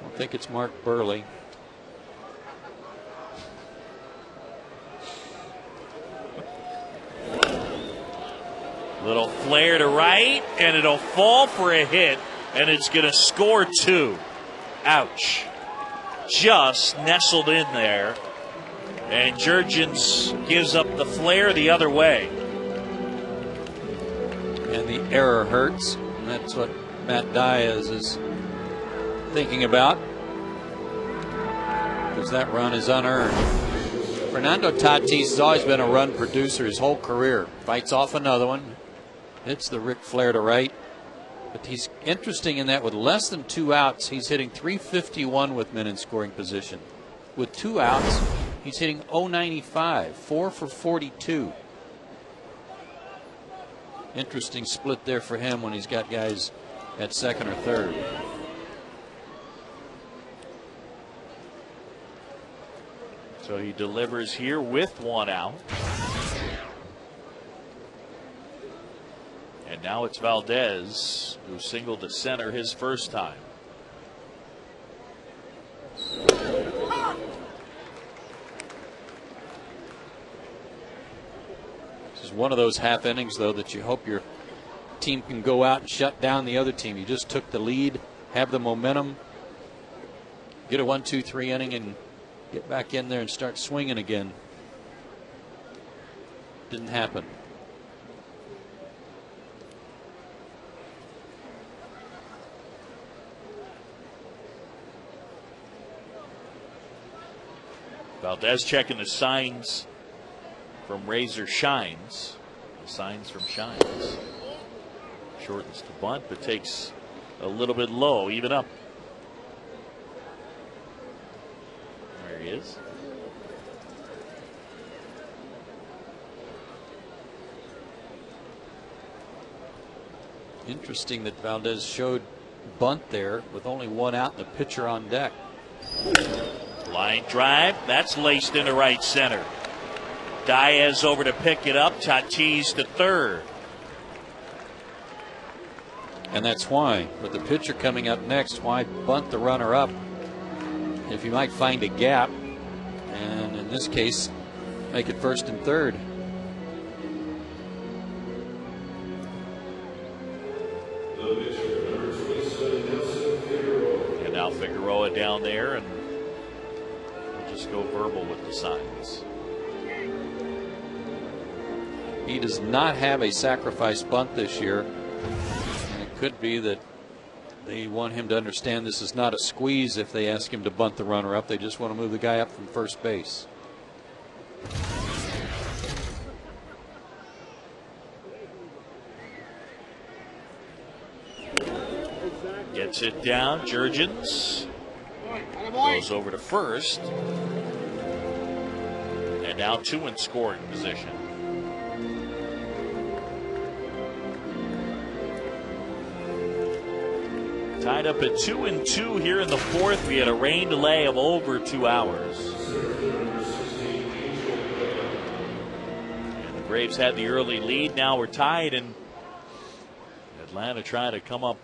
I think it's Mark Burley. Little flare to right, and it'll fall for a hit, and it's going to score 2. Ouch. Just nestled in there, and Jurgens gives up the flare the other way. And the error hurts, and that's what Matt Diaz is thinking about, because that run is unearned. Fernando Tatis has always been a run producer his whole career. Fights off another one. It's the Ric Flair to right. But he's interesting in that with less than 2 outs, he's hitting .351 with men in scoring position. With 2 outs, he's hitting .095, 4 for 42. Interesting split there for him when he's got guys at second or third. So he delivers here with 1 out. And now it's Valdez, who singled to center his first time. This is one of those half innings, though, that you hope your team can go out and shut down the other team. You just took the lead, have the momentum, get a 1-2-3 inning, and get back in there and start swinging again. Didn't happen. Valdez checking the signs from Razor Shines. The signs from Shines. Shortens to bunt, but takes a little bit low, even up. There he is. Interesting that Valdez showed bunt there with only one out and the pitcher on deck. Line drive, that's laced into right center. Diaz over to pick it up. Tatis to third. And that's why, with the pitcher coming up next, why bunt the runner up if you might find a gap, and in this case make it first and third. And now Figueroa down there, and we'll just go verbal with the signs. He does not have a sacrifice bunt this year, and it could be that they want him to understand this is not a squeeze if they ask him to bunt the runner up. They just want to move the guy up from first base. Gets it down. Jurgens goes over to first. And now two in scoring position. Tied up at 2-2 here in the fourth. We had a rain delay of over 2 hours. And the Braves had the early lead. Now we're tied, and Atlanta trying to come up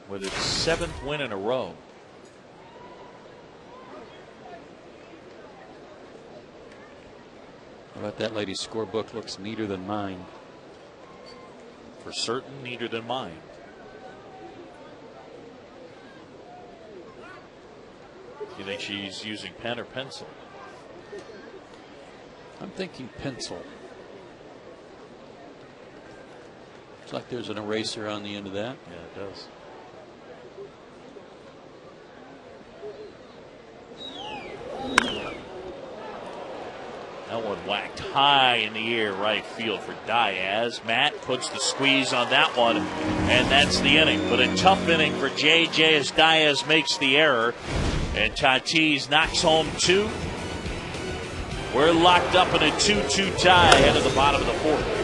with its 7th win in a row. How about that lady's scorebook? Looks neater than mine. For certain, neater than mine. You think she's using pen or pencil? I'm thinking pencil. Looks like there's an eraser on the end of that. Yeah, it does. That one whacked high in the air right field for Diaz. Matt puts the squeeze on that one, and that's the inning. But a tough inning for JJ as Diaz makes the error. And Tatis knocks home 2. We're locked up in a 2-2 tie ahead of the bottom of the fourth.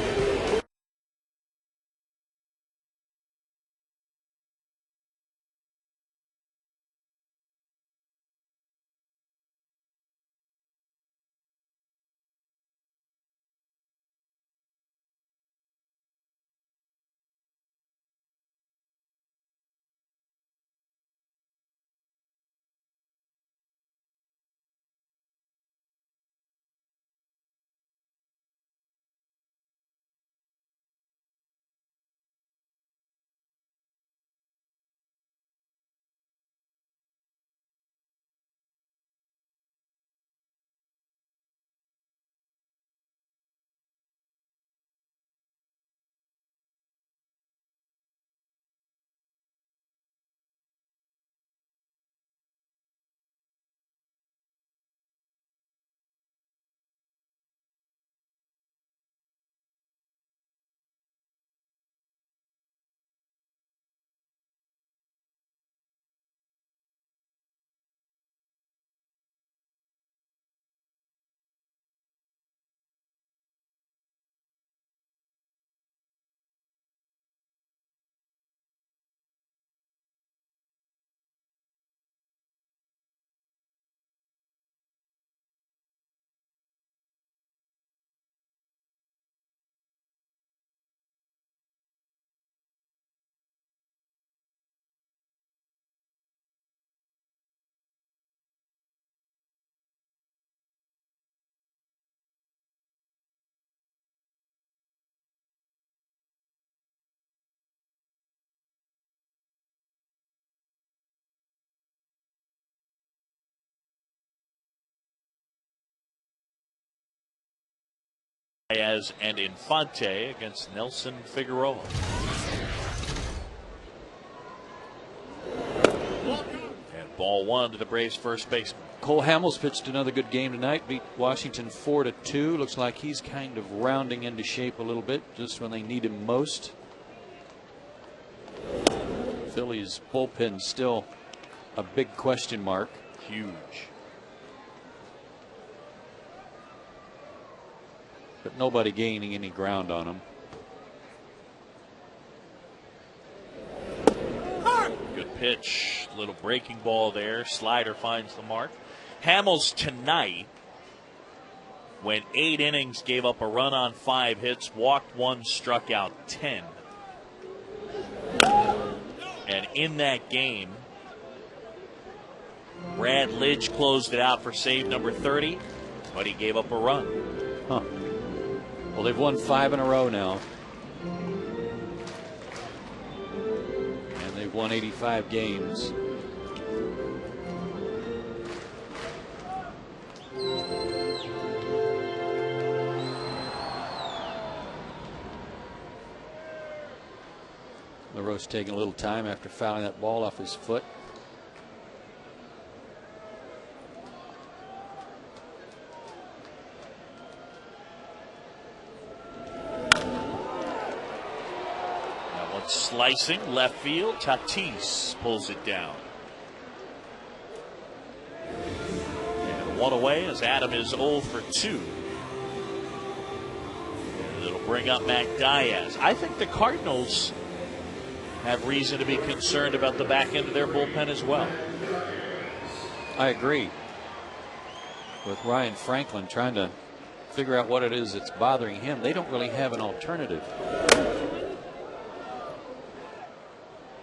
Diaz and Infante against Nelson Figueroa. And ball one to the Braves' first baseman. Cole Hamels pitched another good game tonight. Beat Washington 4-2. Looks like he's kind of rounding into shape a little bit just when they need him most. Phillies bullpen still a big question mark. Huge. But nobody gaining any ground on him. pitch, little breaking ball there. Slider finds the mark. Hamels tonight went 8 innings, gave up a run on 5 hits, walked 1, struck out 10. And in that game, Brad Lidge closed it out for save number 30, but he gave up a run. Huh. Well, they've won 5 in a row now. And they've won 85 games. LaRoche taking a little time after fouling that ball off his foot. That one's slicing left field. Tatis pulls it down. And 1 away as Adam is 0 for 2. And it'll bring up Mac Diaz. I think the Cardinals have reason to be concerned about the back end of their bullpen as well. I agree with Ryan Franklin trying to figure out what it is that's bothering him. They don't really have an alternative.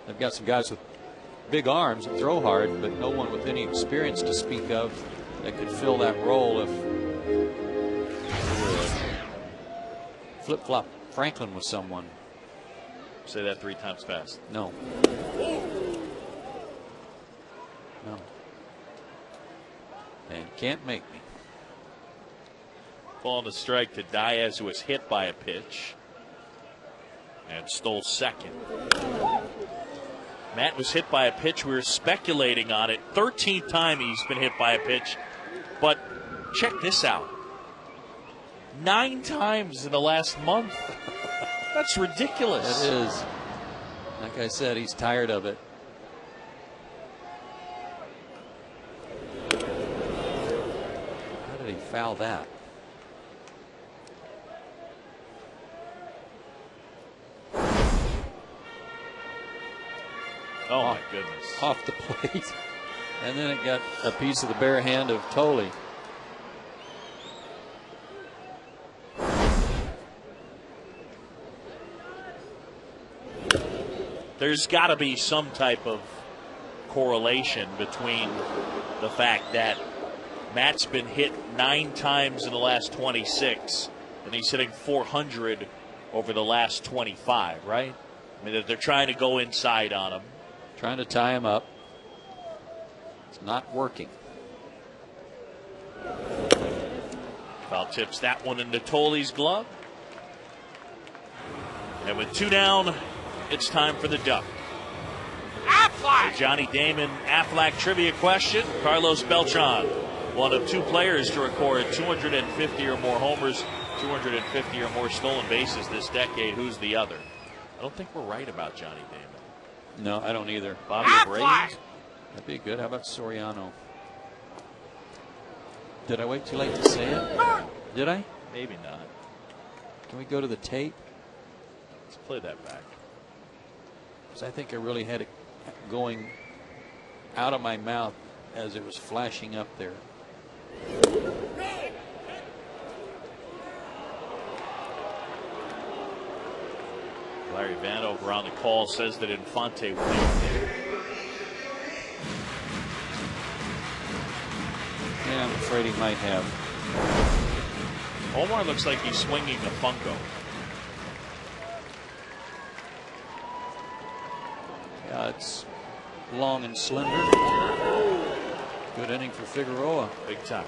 They've got some guys with big arms and throw hard, but no one with any experience to speak of that could fill that role if flip-flop Franklin was someone. Say that 3 times fast. No. No. And can't make me. Falling to strike to Diaz, who was hit by a pitch and stole second. Matt was hit by a pitch. We were speculating on it. 13th time he's been hit by a pitch. But check this out. 9 times in the last month. That's ridiculous. It is. Like I said, he's tired of it. How did he foul that? Oh, my goodness. Off the plate. And then it got a piece of the bare hand of Tolley. There's got to be some type of correlation between the fact that Matt's been hit 9 times in the last 26, and he's hitting .400 over the last 25, right? I mean, they're trying to go inside on him. Trying to tie him up. It's not working. Foul tips that one into Tolley's glove. And with 2 down, it's time for the duck. Aflac! The Johnny Damon Aflac trivia question. Carlos Beltran, one of 2 players to record 250 or more homers, 250 or more stolen bases this decade. Who's the other? I don't think we're right about Johnny Damon. No, I don't either. Bobby Abreu? That'd be good. How about Soriano? Did I wait too late to say it? Did I? Maybe not. Can we go to the tape? Let's play that back. Because I think I really had it going out of my mouth as it was flashing up there. Larry Vanover on the call says that Infante will. Yeah, I'm afraid he might have. Omar looks like he's swinging a Funko. Yeah, it's long and slender. Good inning for Figueroa. Big time.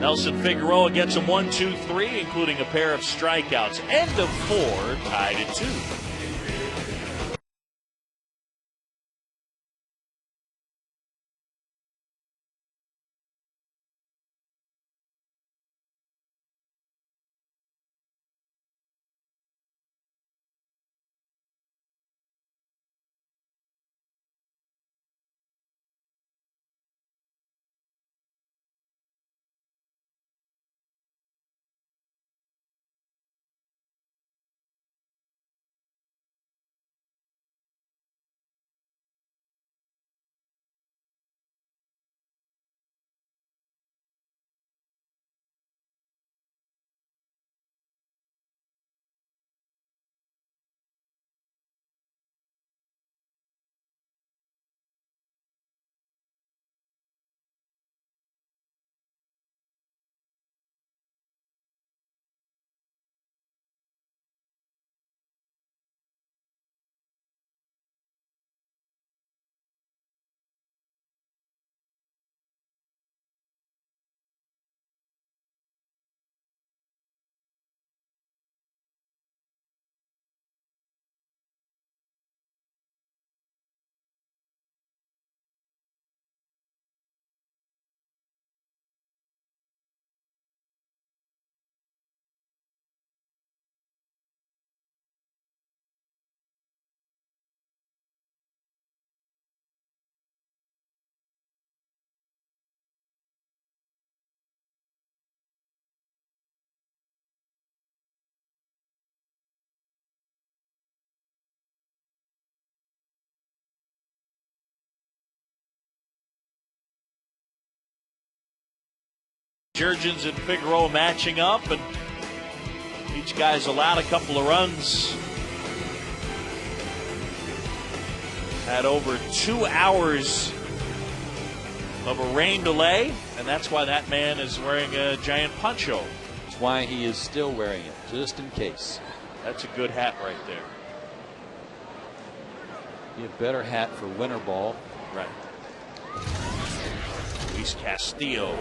Nelson Figueroa gets him 1, 2, 3, including a pair of strikeouts. End of 4, tied at 2. Jurgens and Figueroa matching up, and each guy's allowed a couple of runs. Had over 2 hours of a rain delay, and that's why that man is wearing a giant poncho. That's why he is still wearing it, just in case. That's a good hat right there. Be a better hat for winter ball. Right. Luis Castillo.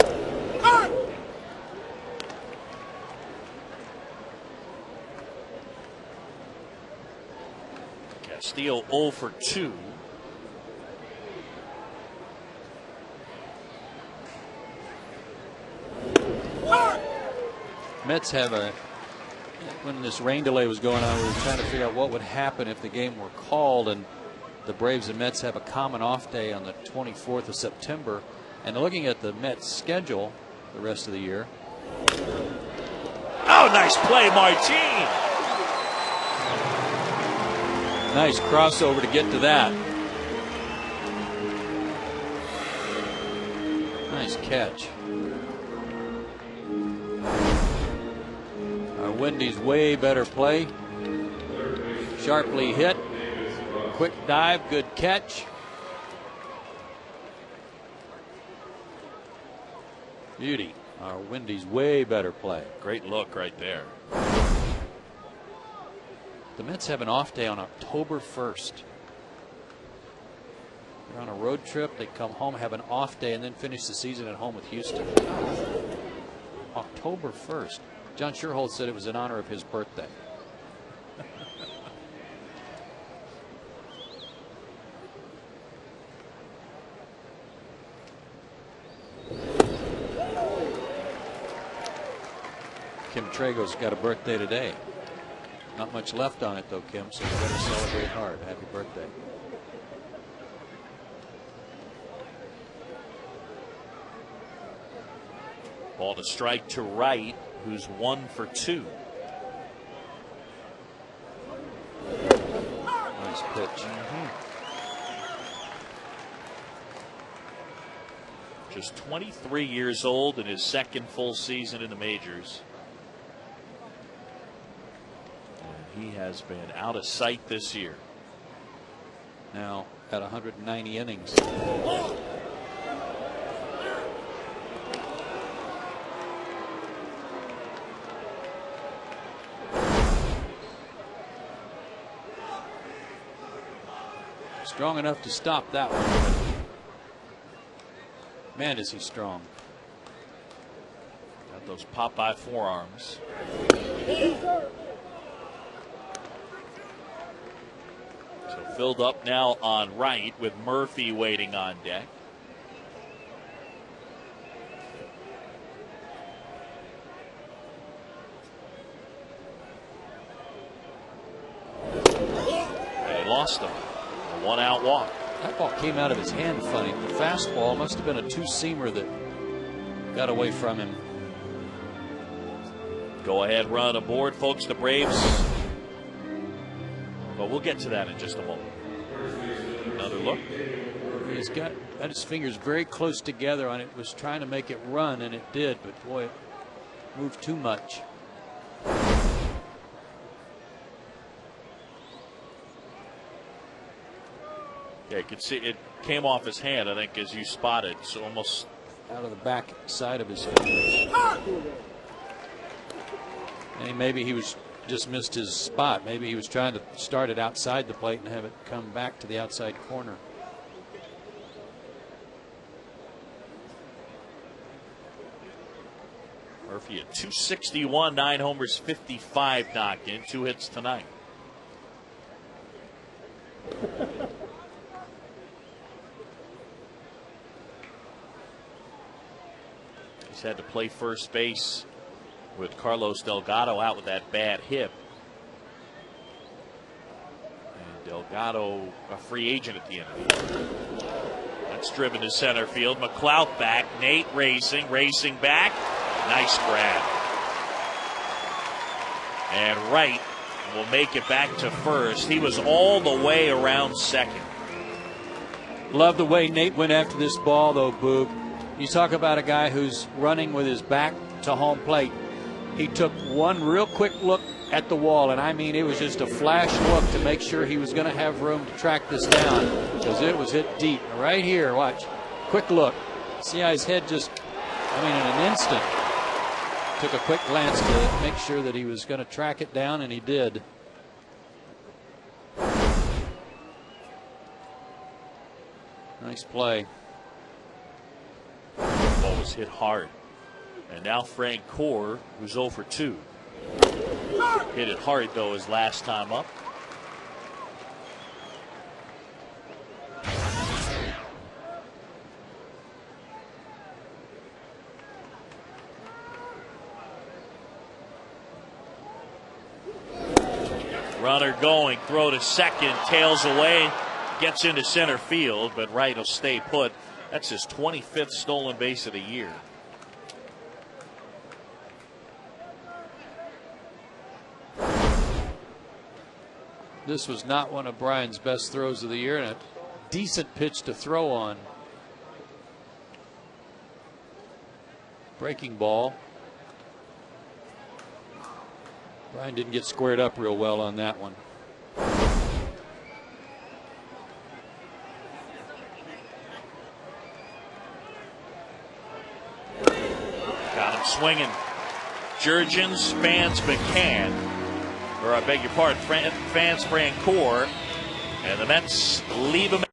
Castillo 0 for 2. Mets have when this rain delay was going on, we were trying to figure out what would happen if the game were called, and the Braves and Mets have a common off day on the 24th of September. And looking at the Mets schedule the rest of the year. Oh, nice play, Martin. Nice crossover to get to that. Nice catch. Our Wendy's way better play. Sharply hit. Quick dive, good catch. Beauty. Our Wendy's way better play. Great look right there. The Mets have an off day on October 1st. They're on a road trip. They come home, have an off day, and then finish the season at home with Houston. October 1st. John Sherholtz said it was in honor of his birthday. Kim Trago's got a birthday today. Not much left on it though, Kim, so you better celebrate hard. Happy birthday. Ball to strike to Wright, who's 1 for 2. Nice pitch. Just 23 years old in his second full season in the majors. And he has been out of sight this year. Now at 190 innings. Strong enough to stop that one. Man, is he strong. Got those Popeye forearms. So filled up now on right with Murphy waiting on deck. And he lost him. A 1-out walk. That ball came out of his hand funny. The fastball must have been a two-seamer that got away from him. Go ahead run aboard, folks. The Braves. But we'll get to that in just a moment. Another look. He's got his fingers very close together on it. Was trying to make it run, and it did. But boy, it moved too much. Yeah, you could see it came off his hand, I think, as you spotted. So almost out of the back side of his fingers. And maybe he was just missed his spot. Maybe he was trying to start it outside the plate and have it come back to the outside corner. Murphy at 261, 9 homers, 55 knocked in, 2 hits tonight. He's had to play first base with Carlos Delgado out with that bad hip. And Delgado, a free agent at the end of the year. That's driven to center field. McLeod back. Nate racing back. Nice grab. And Wright will make it back to first. He was all the way around second. Love the way Nate went after this ball, though, Boog. You talk about a guy who's running with his back to home plate. He took one real quick look at the wall, and I mean it was just a flash look to make sure he was going to have room to track this down, because it was hit deep. Right here, watch. Quick look. See how his head just, I mean, in an instant, took a quick glance to make sure that he was going to track it down, and he did. Nice play. Ball was hit hard. And now Frank Core, who's 0 for 2. Hit it hard, though, his last time up. Runner going, throw to second, tails away, gets into center field, but Wright will stay put. That's his 25th stolen base of the year. This was not one of Brian's best throws of the year, and a decent pitch to throw on. Breaking ball. Brian didn't get squared up real well on that one. Got him swinging. Jurgens fans McCann. Or I beg your pardon, fans Frank Core. And the Mets leave him.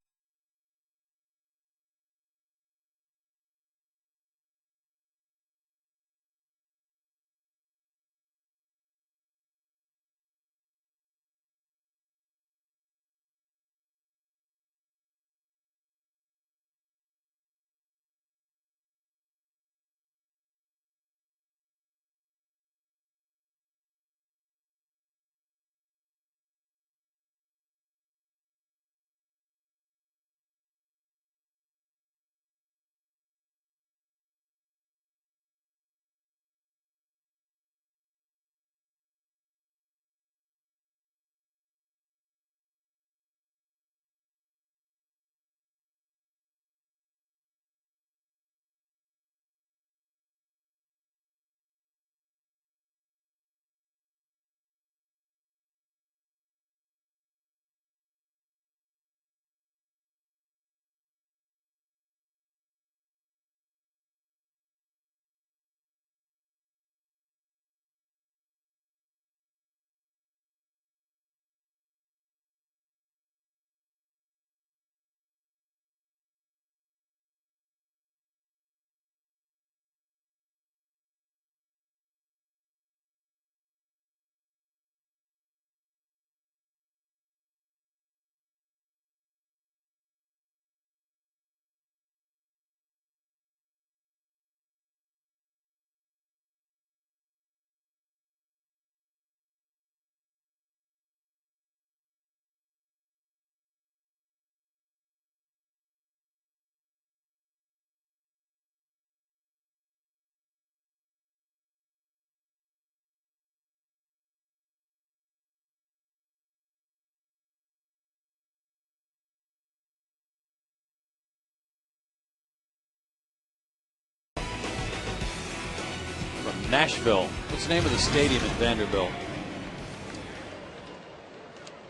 Nashville. What's the name of the stadium in Vanderbilt?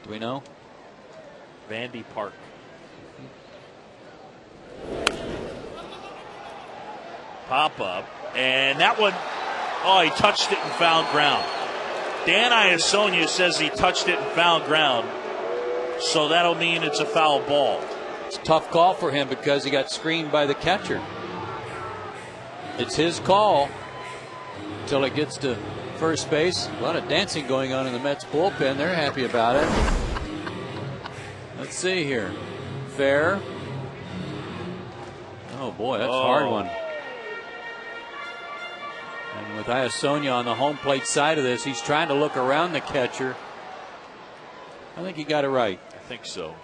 Do we know? Vandy Park. Pop up. And that one, oh, he touched it and found ground. Dan Iasonia says he touched it and found ground. So that'll mean it's a foul ball. It's a tough call for him because he got screened by the catcher. It's his call. Until it gets to first base. A lot of dancing going on in the Mets bullpen. They're happy about it. Let's see here. Fair. Oh boy, that's a hard one. And with Iasonia on the home plate side of this, he's trying to look around the catcher. I think he got it right. I think so.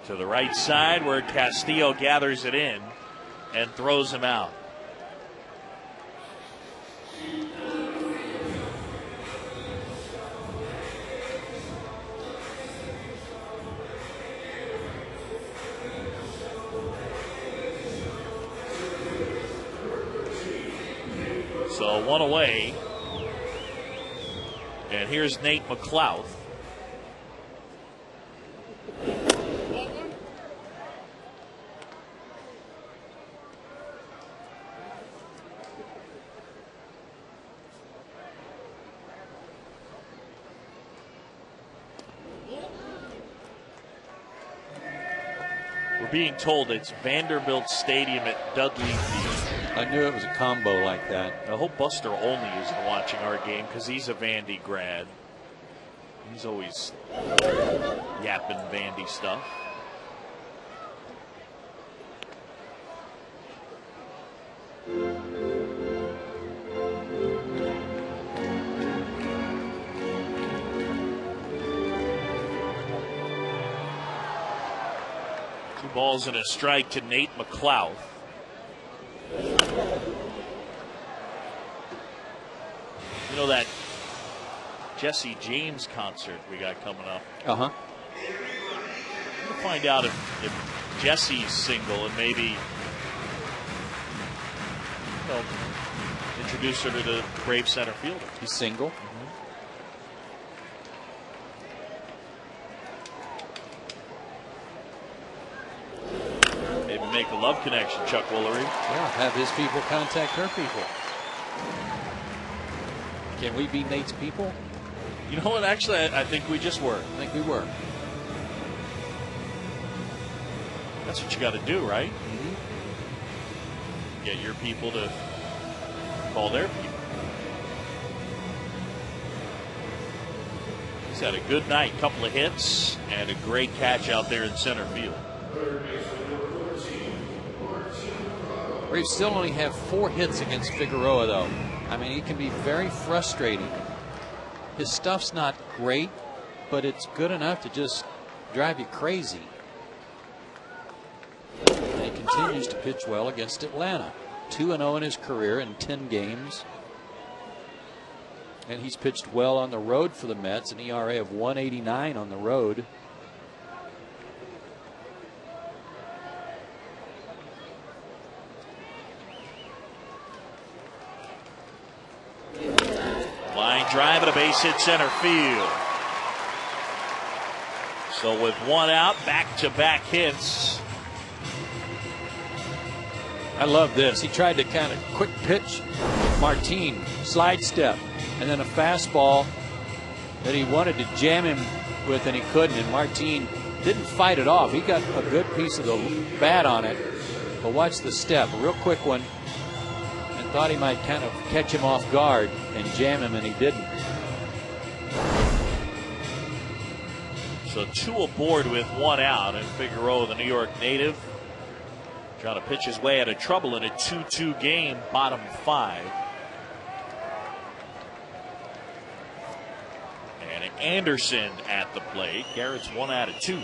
To the right side where Castillo gathers it in and throws him out. So one away. And here's Nate McLouth. We're being told it's Vanderbilt Stadium at Dudley Field. I knew it was a combo like that. I hope Buster Olney isn't watching our game because he's a Vandy grad. He's always yapping Vandy stuff. Two balls and a strike to Nate McLouth. You know that Jesse James concert we got coming up? Uh-huh. We'll find out if Jesse's single and maybe introduce her to the Brave center fielder. He's single. Maybe make a love connection, Chuck Woolery. Yeah, have his people contact her people. Can we be Nate's people? You know what? Actually, I think we just were. I think we were. That's what you got to do, right? Mm-hmm. Get your people to call their people. He's had a good night, couple of hits, and a great catch out there in center field. Braves still only have 4 hits against Figueroa, though. I mean, he can be very frustrating. His stuff's not great, but it's good enough to just drive you crazy. And he continues to pitch well against Atlanta. 2-0 in his career in 10 games. And he's pitched well on the road for the Mets, an ERA of 1.89 on the road. Line drive and a base hit center field. So with one out, back-to-back hits. I love this. He tried to kind of quick pitch Martin, slide step, and then a fastball that he wanted to jam him with, and he couldn't. And Martin didn't fight it off. He got a good piece of the bat on it. But watch the step, a real quick one, and thought he might kind of catch him off guard and jam him, and he didn't. So 2 aboard with 1 out, and Figueroa, the New York native, trying to pitch his way out of trouble in a 2-2 game, bottom 5. And Anderson at the plate. Garrett's 1 out of 2.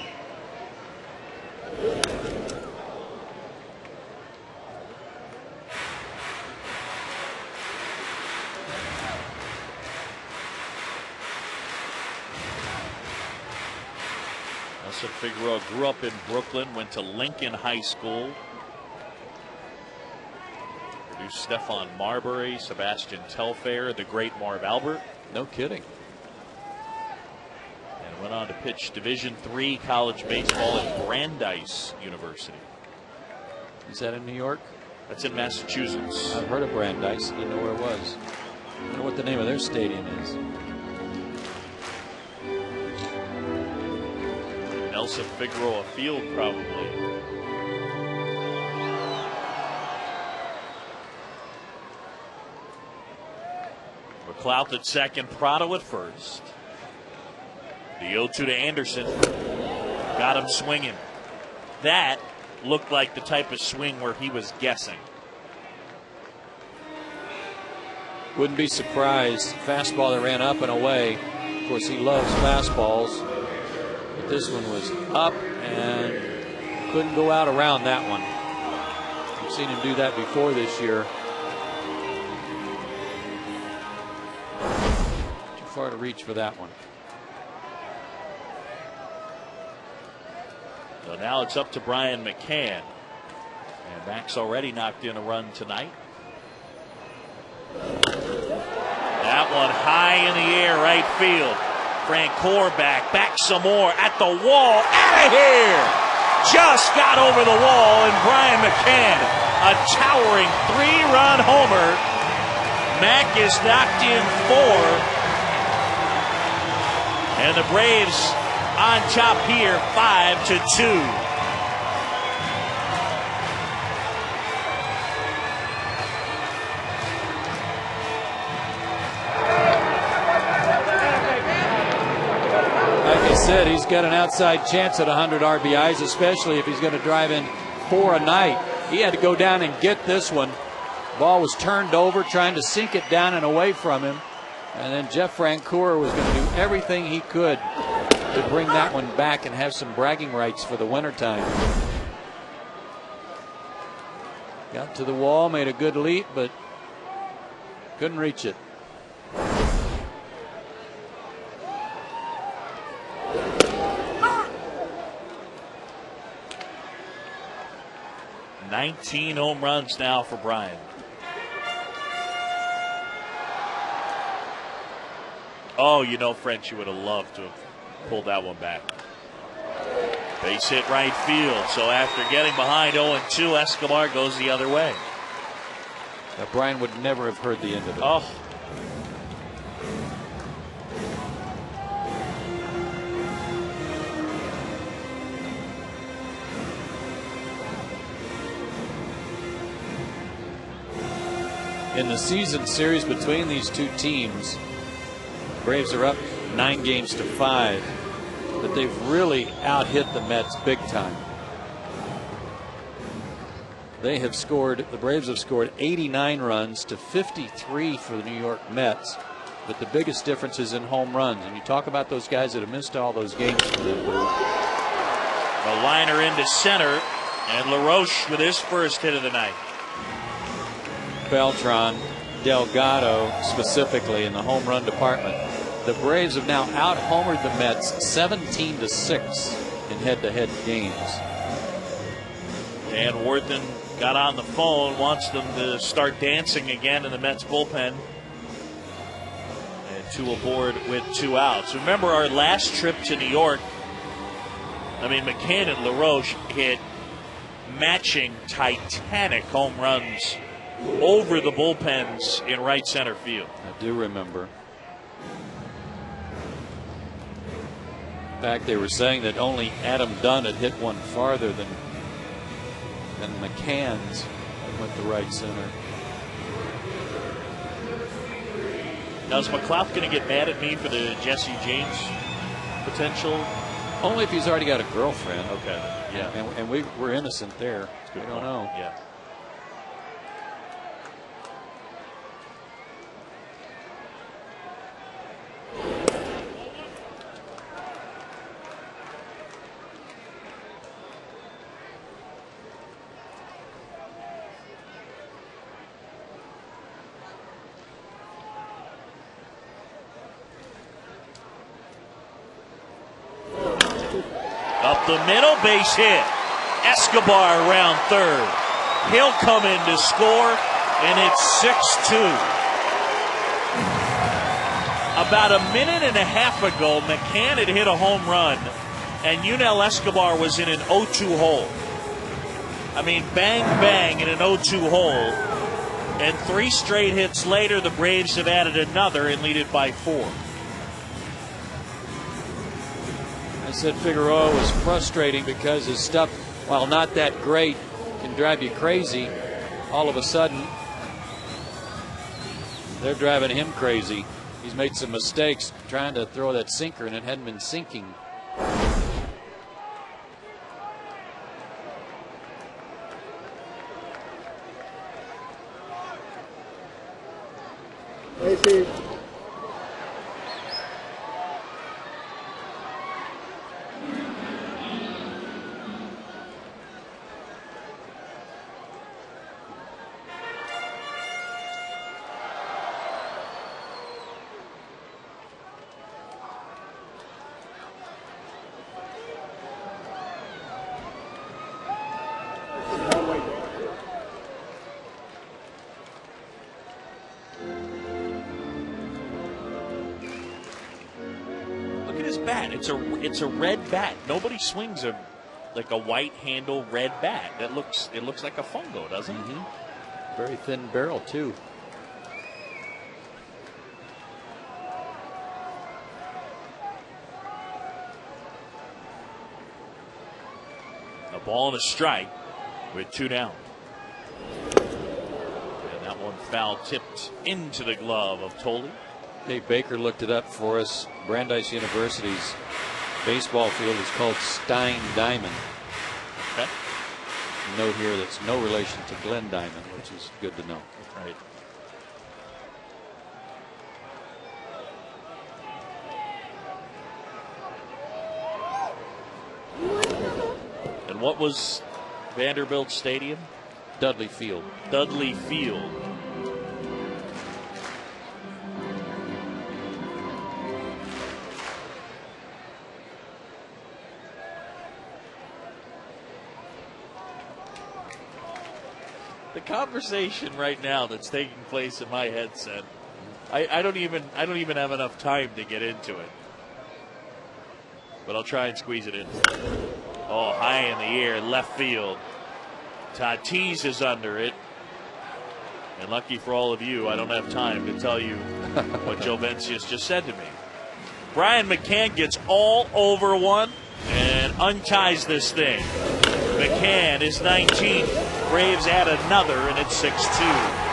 Figueroa grew up in Brooklyn, went to Lincoln High School. Produced Stephon Marbury, Sebastian Telfair, the great Marv Albert. No kidding. And went on to pitch Division III college baseball at Brandeis University. Is that in New York? That's in Massachusetts. I've heard of Brandeis. Didn't know where it was. I don't know what the name of their stadium is. Nelson Figueroa Field, probably. McLouth at second, Prado at first. The 0-2 to Anderson. Got him swinging. That looked like the type of swing where he was guessing. Wouldn't be surprised. Fastball that ran up and away. Of course, he loves fastballs. But this one was up and couldn't go out around that one. I've seen him do that before this year. Too far to reach for that one. So now it's up to Brian McCann. And Max already knocked in a run tonight. one high in the air, right field. Francoeur back some more, at the wall, out of here! Just got over the wall, and Brian McCann, a towering 3-run homer. Mack is knocked in 4. And the Braves on top here, 5-2. Like I said, he's got an outside chance at 100 RBIs, especially if he's going to drive in 4 a night. He had to go down and get this one. Ball was turned over, trying to sink it down and away from him. And then Jeff Francoeur was going to do everything he could to bring that one back and have some bragging rights for the wintertime. Got to the wall, made a good leap, but couldn't reach it. "19 home runs now for Brian. Oh, you know, French, you would have loved to have pulled that one back. Base hit right field. So after getting behind 0-2, Escobar goes the other way. Now, Brian would never have heard the end of it. Oh. In the season series between these two teams, Braves are up 9-5, but they've really out-hit the Mets big time. The Braves have scored 89 runs to 53 for the New York Mets, but the biggest difference is in home runs. And you talk about those guys that have missed all those games for them. A liner into center, and LaRoche with his first hit of the night. Beltran, Delgado specifically in the home run department. The Braves have now out-homered the Mets 17-6 in head-to-head games. Dan Worthen got on the phone, wants them to start dancing again in the Mets bullpen. And 2 aboard with 2 outs. Remember our last trip to New York, McCann and LaRoche hit matching titanic home runs over the bullpens in right center field. I do remember. In fact, they were saying that only Adam Dunn had hit one farther than McCann's that went to right center. Now, is McLeod going to get mad at me for the Jesse James potential? Only if he's already got a girlfriend. Okay. Yeah. And we're innocent there. We don't know. Yeah. Up the middle, base hit. Escobar around third. He'll come in to score, and it's 6-2. About a minute and a half ago, McCann had hit a home run, and Yunel Escobar was in an 0-2 hole. Bang, bang in an 0-2 hole. And 3 straight hits later, the Braves have added another and lead it by 4. I said Figueroa was frustrating because his stuff, while not that great, can drive you crazy. All of a sudden, they're driving him crazy. He's made some mistakes trying to throw that sinker, and it hadn't been sinking. bat. It's a red bat. Nobody swings like a white handle red bat. It looks like a fungo, doesn't it? Very thin barrel too. A ball and a strike with 2 down. And that one foul tipped into the glove of Tolley. Dave Baker looked it up for us. Brandeis University's baseball field is called Stein Diamond. Okay. Note here that's no relation to Glenn Diamond, which is good to know. Right. And what was Vanderbilt Stadium? Dudley Field. Dudley Field. The conversation right now that's taking place in my headset, I don't even have enough time to get into it. But I'll try and squeeze it in. Oh, high in the air, left field. Tatis is under it. And lucky for all of you, I don't have time to tell you what Joe Vencius just said to me. Brian McCann gets all over one and unties this thing. McCann is 19. Braves add another, and it's 6-2.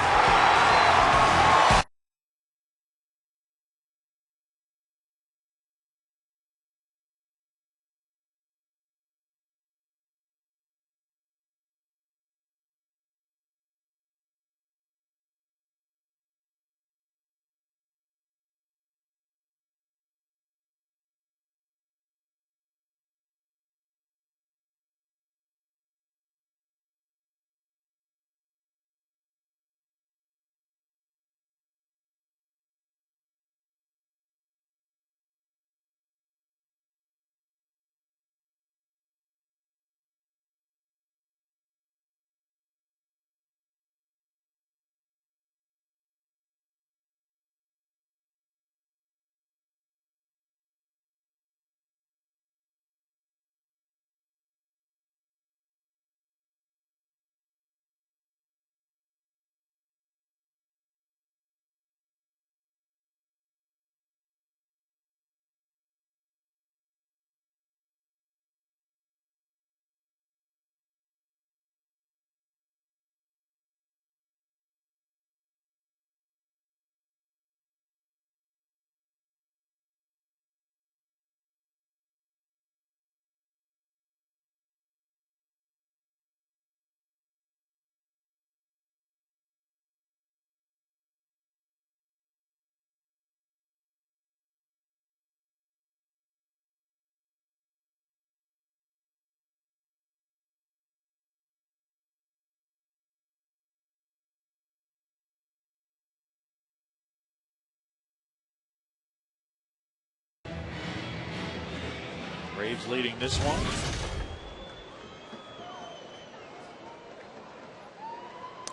Braves leading this one.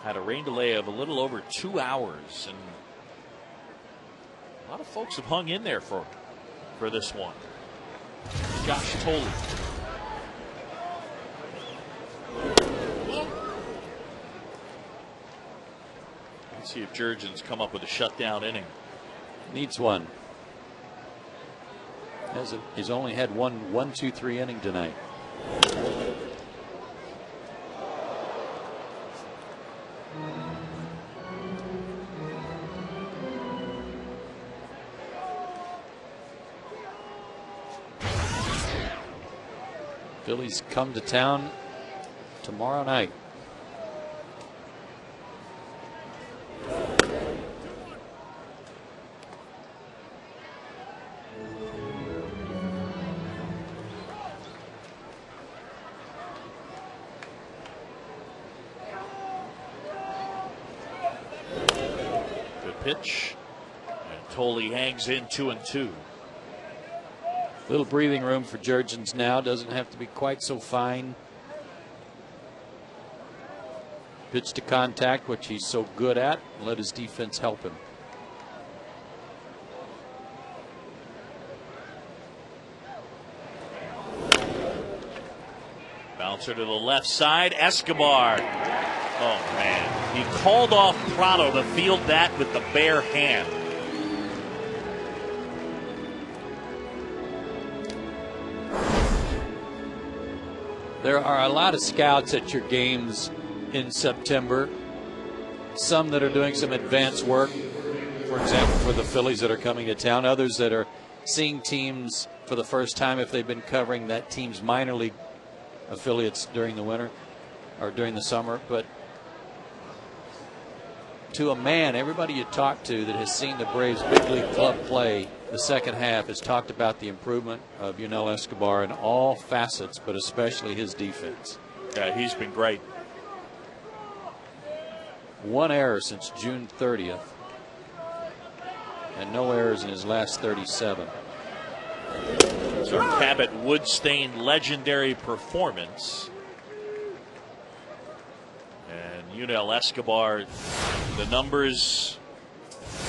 Had a rain delay of a little over 2 hours, and a lot of folks have hung in there for this one. Josh Tolley. Let's see if Jurgens come up with a shutdown inning. Needs one. He's only had one 1-2-3 inning tonight. Phillies come to town tomorrow night. Pitch, and Tolley hangs in 2-2. Little breathing room for Jurgens now. Doesn't have to be quite so fine. Pitch to contact, which he's so good at. Let his defense help him. Bouncer to the left side. Escobar. Oh, man. He called off Prado to field that with the bare hand. There are a lot of scouts at your games in September. Some that are doing some advanced work, for example, for the Phillies that are coming to town. Others that are seeing teams for the first time if they've been covering that team's minor league affiliates during the winter or during the summer. But to a man, everybody you talk to that has seen the Braves big league club play the second half has talked about the improvement of Yunel Escobar in all facets, but especially his defense. Yeah, he's been great. One error since June 30th, and no errors in his last 37. Sort of Cabot Woodstained legendary performance. And Yunel Escobar, the numbers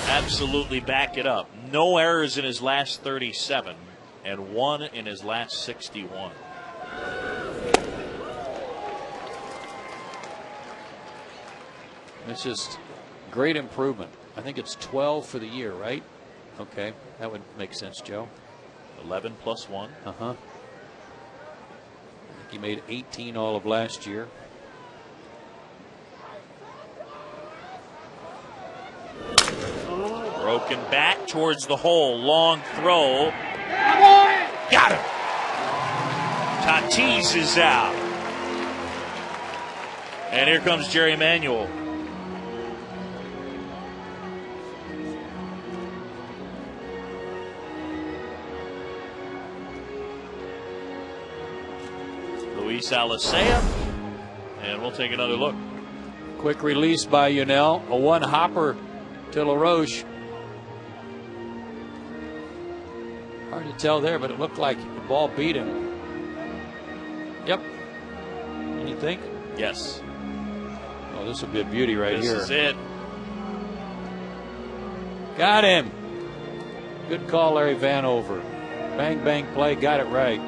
absolutely back it up. No errors in his last 37 and one in his last 61. It's just great improvement. I think it's 12 for the year, right? Okay, that would make sense, Joe. 11 plus 1. Uh-huh. He made 18 all of last year. Broken back towards the hole. Long throw. Got him. Tatis is out. And here comes Jerry Manuel. Luis Alicea. And we'll take another look. Quick release by Yunel. A one hopper to LaRoche. Hard to tell there, but it looked like the ball beat him. Yep. And you think? Yes. Oh, this will be a beauty right here. This is it. Got him. Good call, Larry Vanover. Bang, bang play. Got it right.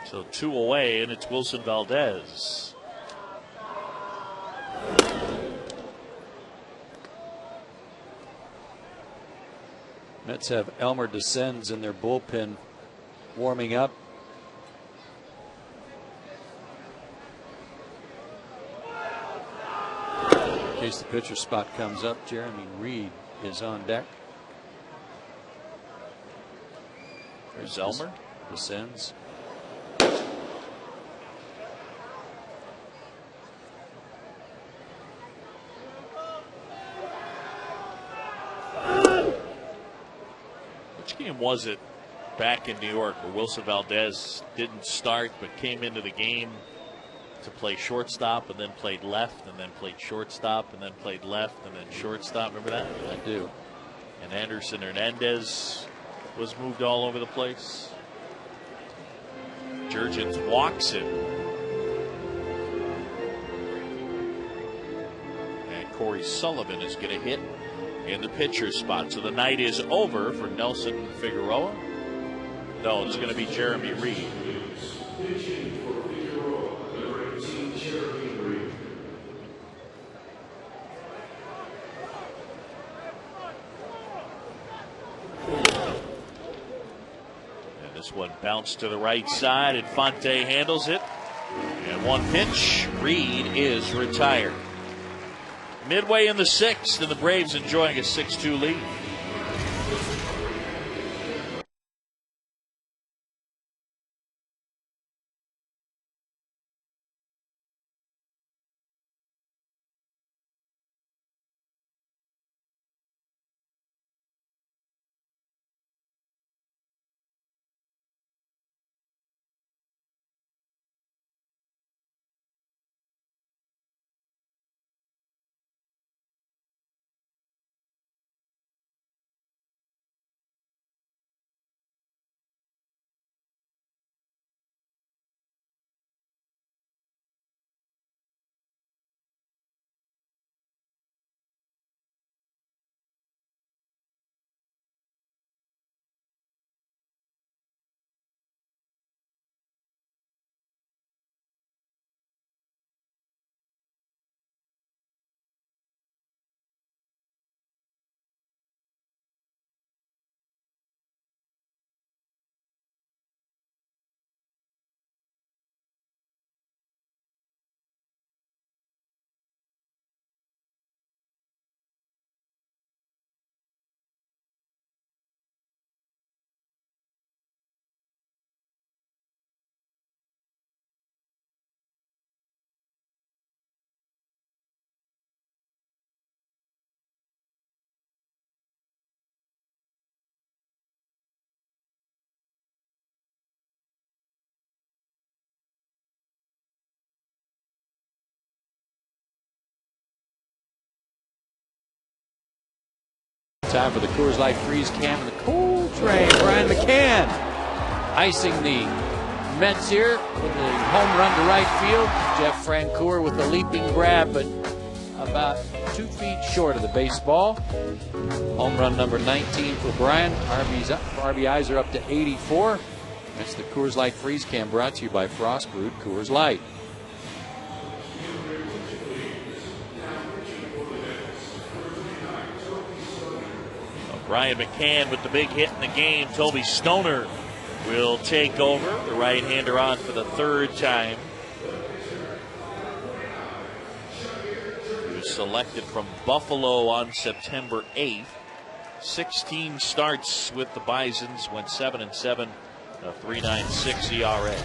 So 2 away, and it's Wilson Valdez. Mets have Elmer Descends in their bullpen warming up. In case the pitcher spot comes up, Jeremy Reed is on deck. There's Elmer. Descends. Which game was it back in New York where Wilson Valdez didn't start but came into the game to play shortstop and then played left and then played shortstop and then played left and then shortstop? Remember that? I do. And Anderson Hernandez was moved all over the place. Jurgens walks him. And Corey Sullivan is going to hit in the pitcher's spot. So the night is over for Nelson Figueroa. No, it's going to be Jeremy Reed. And this one bounced to the right side. Infante handles it. And one pitch. Reed is retired. Midway in the 6th, and the Braves enjoying a 6-2 lead. Time for the Coors Light Freeze Cam and the Cold Train. Brian McCann icing the Mets here with a home run to right field. Jeff Francoeur with the leaping grab, but about 2 feet short of the baseball. Home run number 19 for Brian. RBIs are up to 84. That's the Coors Light Freeze Cam, brought to you by Frost Brewed Coors Light. Brian McCann with the big hit in the game. Toby Stoner will take over. The right-hander on for the third time. He was selected from Buffalo on September 8th. 16 starts with the Bisons, went 7-7, a 3.96 ERA.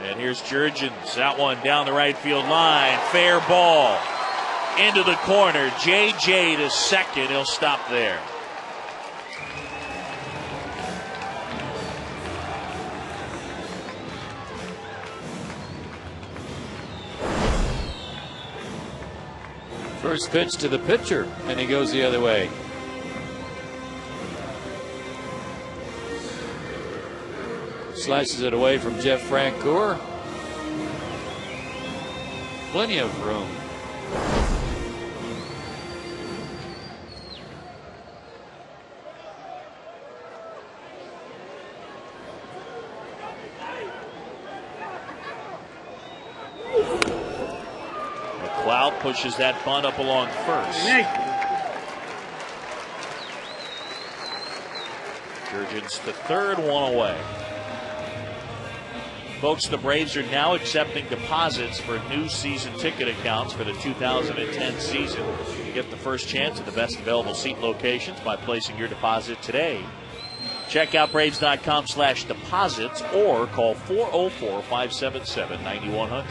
And here's Jurgens. That one down the right field line. Fair ball. Into the corner. JJ to second. He'll stop there. First pitch to the pitcher, and he goes the other way. Slices it away from Jeff Francoeur. Plenty of room. McLeod pushes that bunt up along first. Jurgens to third, one away. Folks, the Braves are now accepting deposits for new season ticket accounts for the 2010 season. You get the first chance at the best available seat locations by placing your deposit today. Check out Braves.com/deposits or call 404-577-9100.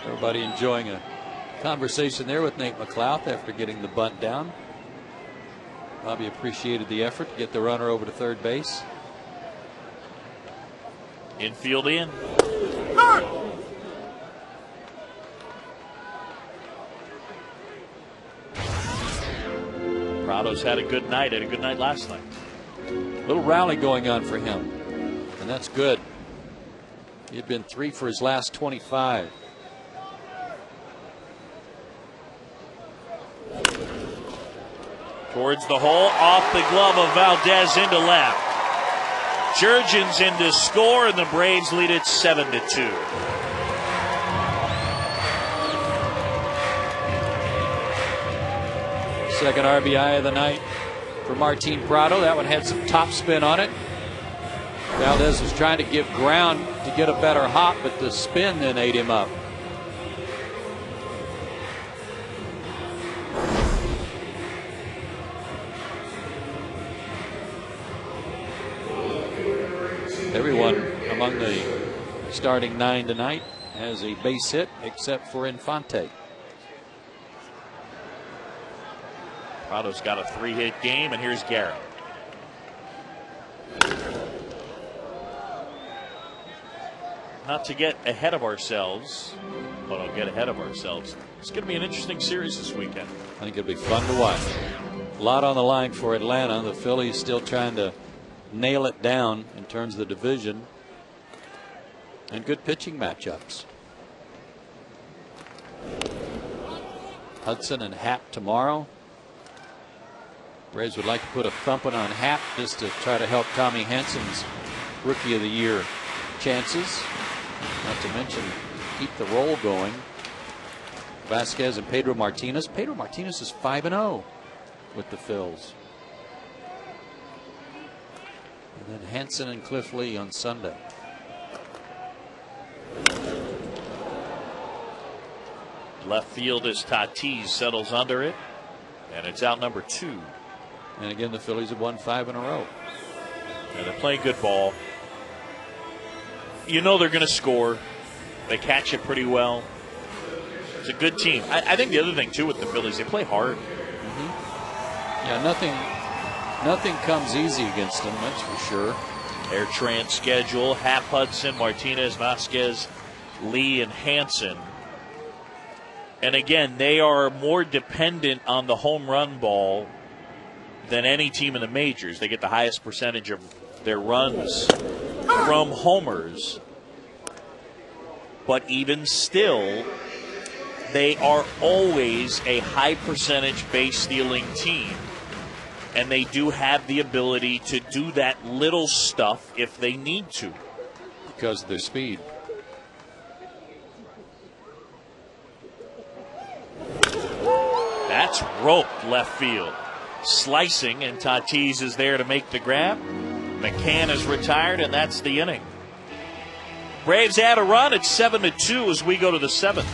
Everybody enjoying a conversation there with Nate McLeod after getting the bunt down. Bobby appreciated the effort to get the runner over to third base. Infield in. Prado's had a good night last night. Little rally going on for him, and that's good. He had been 3 for his last 25. Towards the hole, off the glove of Valdez into left. Jurgens in to score, and the Braves lead it 7-2. Second RBI of the night for Martin Prado. That one had some top spin on it. Valdez was trying to give ground to get a better hop, but the spin then ate him up. Everyone among the starting 9 tonight has a base hit except for Infante. Prado's got a 3-hit game, and here's Garrett. Not to get ahead of ourselves, but I'll get ahead of ourselves. It's going to be an interesting series this weekend. I think it'll be fun to watch. A lot on the line for Atlanta. The Phillies still trying to nail it down in terms of the division, and good pitching matchups. Hudson and Happ tomorrow. Braves would like to put a thumping on Happ just to try to help Tommy Hansen's Rookie of the Year chances. Not to mention keep the roll going. Vasquez and Pedro Martinez. Pedro Martinez is 5-0 with the Phils. And then Hansen and Cliff Lee on Sunday. Left field as Tatis settles under it, and it's out number 2. And again, the Phillies have won 5 in a row. And they're playing good ball. You know they're going to score. They catch it pretty well. It's a good team. I think the other thing, too, with the Phillies, they play hard. Yeah, nothing comes easy against them, that's for sure. Their Trans schedule: Hap, Hudson, Martinez, Vasquez, Lee, and Hansen. And again, they are more dependent on the home run ball than any team in the majors. They get the highest percentage of their runs from homers. But even still, they are always a high percentage base stealing team. And they do have the ability to do that little stuff if they need to. Because of their speed. That's roped left field. Slicing, and Tatis is there to make the grab. McCann is retired, and that's the inning. Braves add a run. It's 7-2 as we go to the 7th.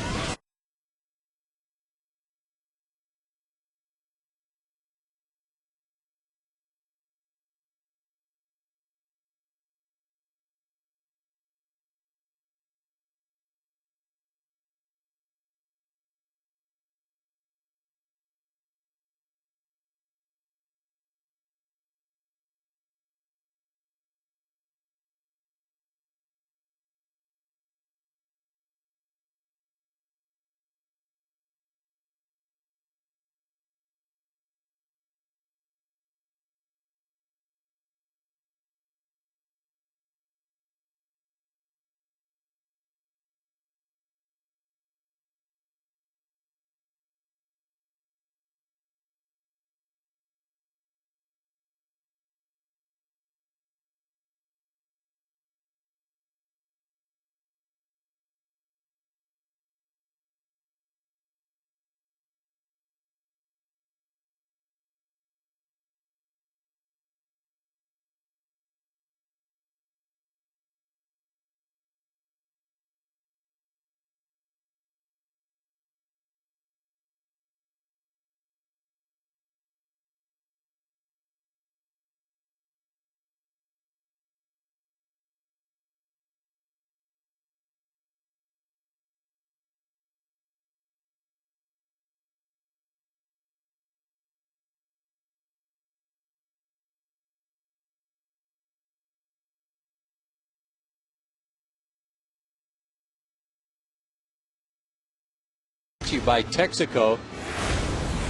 By Texaco.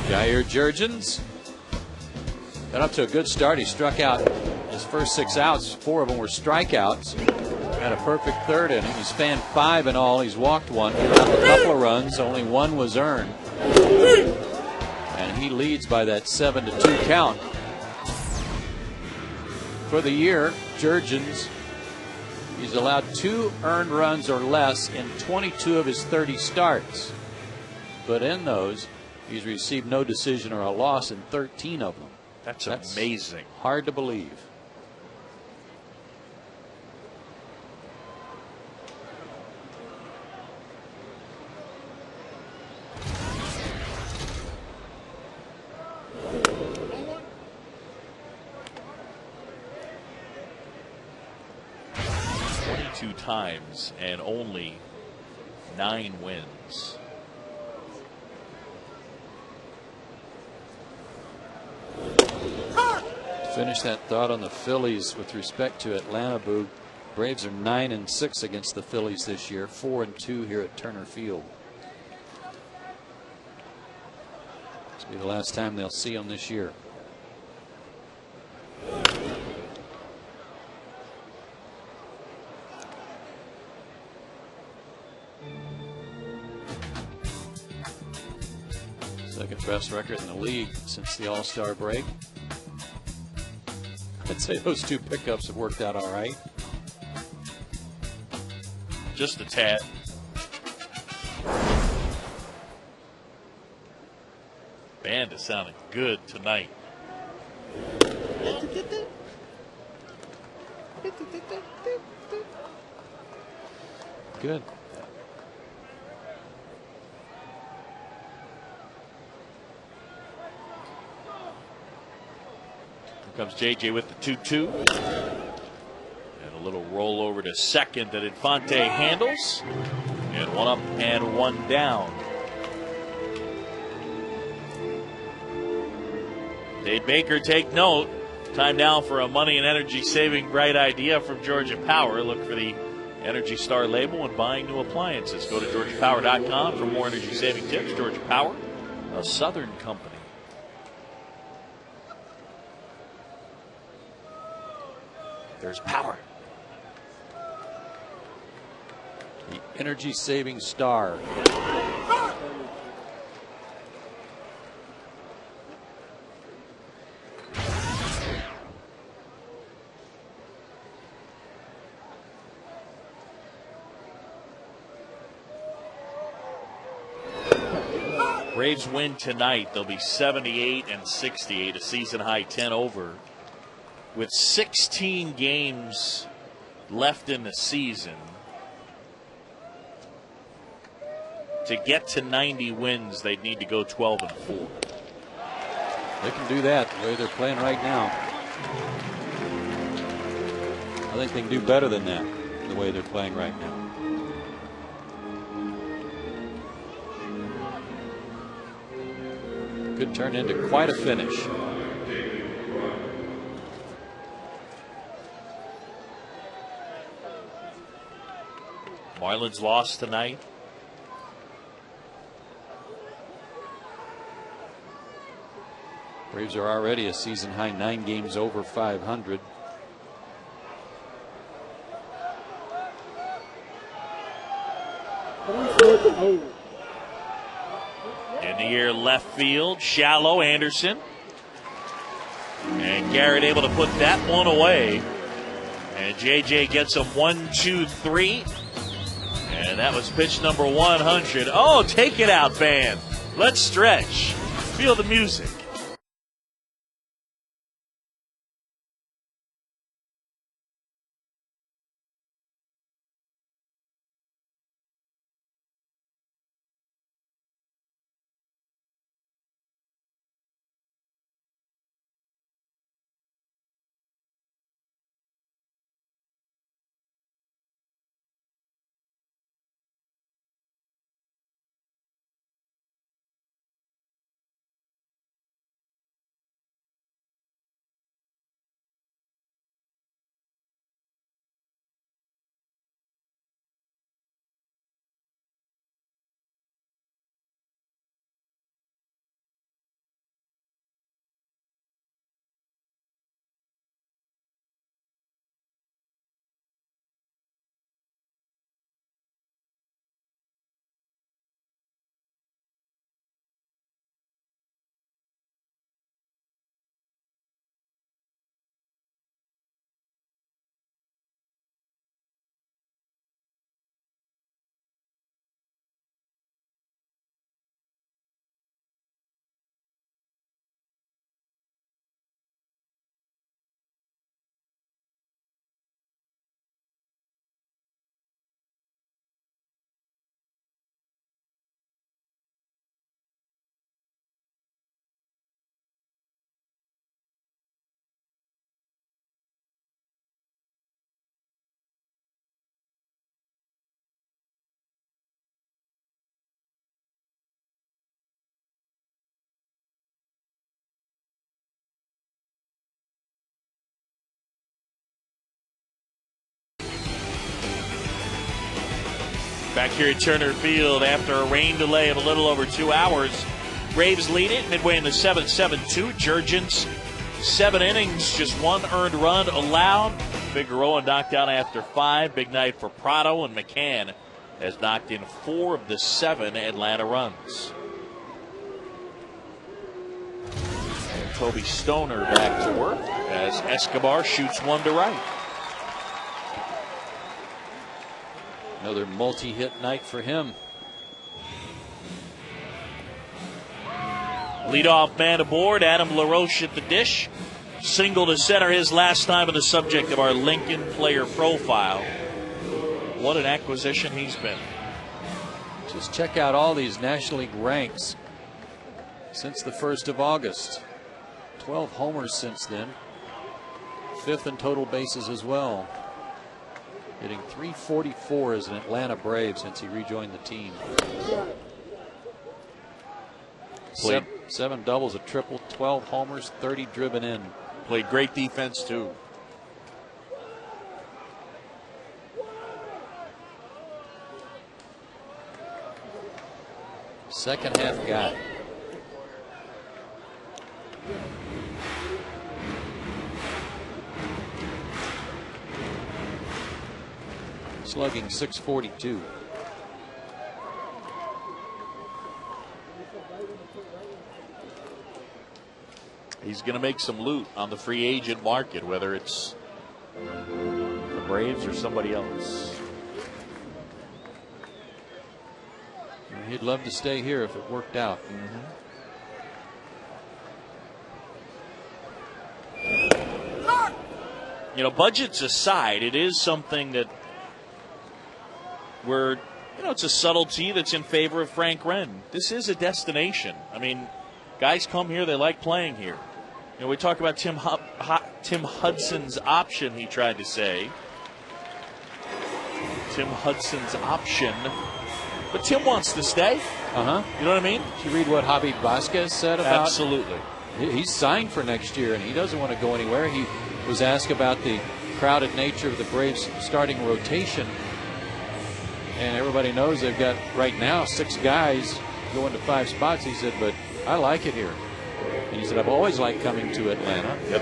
Jair Jurgens got up to a good start. He struck out his first 6 outs. 4 of them were strikeouts. Had a perfect third inning. He's fanned 5 in all. He's walked 1. Given up a couple of runs. Only 1 was earned. And he leads by that 7-2 count. For the year, Jurgens, he's allowed 2 earned runs or less in 22 of his 30 starts. But in those, he's received no decision or a loss in 13 of them. That's amazing. Hard to believe. Times and only 9 wins. Finish that thought on the Phillies with respect to Atlanta, Boog. Braves are 9-6 against the Phillies this year, 4-2 here at Turner Field. This will be the last time they'll see them this year. Second best record in the league since the All-Star break. I'd say those 2 pickups have worked out all right. Just a tad. Band is sounding good tonight. Good. Comes JJ with the 2-2. And a little roll over to second that Infante handles. And 1 up and 1 down. Dave Baker, take note. Time now for a money and energy saving bright idea from Georgia Power. Look for the Energy Star label when buying new appliances. Go to georgiapower.com for more energy saving tips. Georgia Power, a Southern company. There's power. The energy saving star. Braves win tonight. They'll be 78-68, a season high 10 over. With 16 games left in the season, to get to 90 wins, they'd need to go 12-4. They can do that the way they're playing right now. I think they can do better than that the way they're playing right now. Could turn into quite a finish. Marlins lost tonight. Braves are already a season high 9 games over 500. In the air left field, shallow, Anderson. And Garrett able to put that one away. And JJ gets him 1-2-3. And that was pitch number 100. Oh, take it out, band. Let's stretch. Feel the music. Back here at Turner Field after a rain delay of a little over 2 hours. Braves lead it midway in the 7-7-2. Jurgens, 7 innings, just 1 earned run allowed. Figueroa knocked out after 5. Big night for Prado, and McCann has knocked in 4 of the 7 Atlanta runs. And Toby Stoner back to work as Escobar shoots 1 to right. Another multi-hit night for him. Leadoff man aboard, Adam LaRoche at the dish. Single to center his last time, and the subject of our Lincoln player profile. What an acquisition he's been. Just check out all these National League ranks since the 1st of August. 12 homers since then. 5th in total bases as well. Hitting .344 as an Atlanta Brave since he rejoined the team. 7 doubles, a triple, 12 homers, 30 driven in. Played great defense, too. Second half guy. Slugging .642. He's going to make some loot on the free agent market, whether it's the Braves or somebody else. He'd love to stay here if it worked out. You know, budgets aside, it is something that it's a subtlety that's in favor of Frank Wren. This is a destination. I mean, guys come here, they like playing here. You know, we talk about Tim Hudson's option, he tried to say. Tim Hudson's option. But Tim wants to stay. You know what I mean? Did you read what Javi Vasquez said about? Absolutely. He's signed for next year, and he doesn't want to go anywhere. He was asked about the crowded nature of the Braves' starting rotation. And everybody knows they've got, right now, 6 guys going to 5 spots. He said, but I like it here. And he said, I've always liked coming to Atlanta. Yep.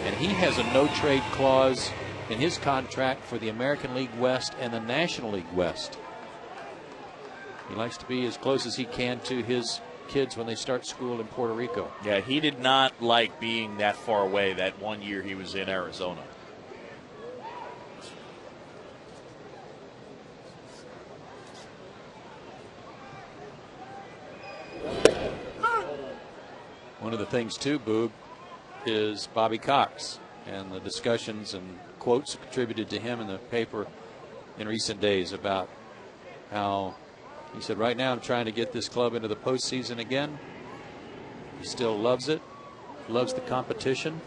And he has a no-trade clause in his contract for the American League West and the National League West. He likes to be as close as he can to his kids when they start school in Puerto Rico. Yeah, he did not like being that far away that one year he was in Arizona. One of the things, too, Boog, is Bobby Cox and the discussions and quotes attributed to him in the paper in recent days about how he said, right now I'm trying to get this club into the postseason again. He still loves it, loves the competition,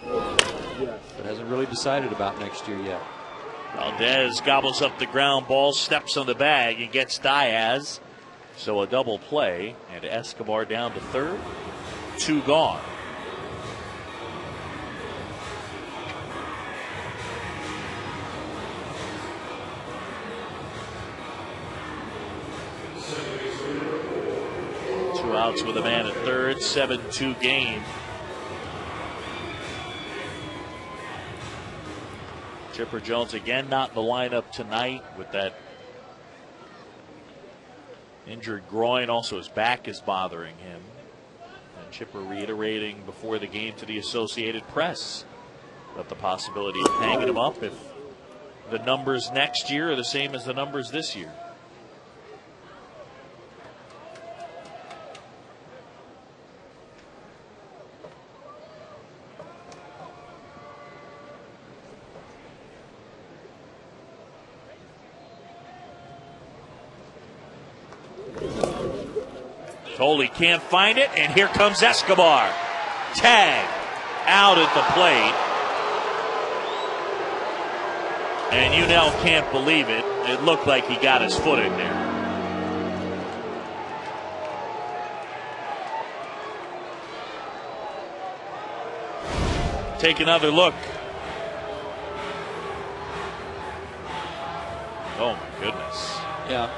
but hasn't really decided about next year yet. Valdez gobbles up the ground ball, steps on the bag, and gets Diaz. So a double play, and Escobar down to third. 2 gone. Two outs with a man at third. 7-2 game. Chipper Jones again not in the lineup tonight with that injured groin. Also his back is bothering him. And Chipper reiterating before the game to the Associated Press about the possibility of hanging him up if the numbers next year are the same as the numbers this year. Tolley can't find it, and here comes Escobar. Tag out at the plate. And you now can't believe it. It looked like he got his foot in there. Take another look. Oh, my goodness. Yeah.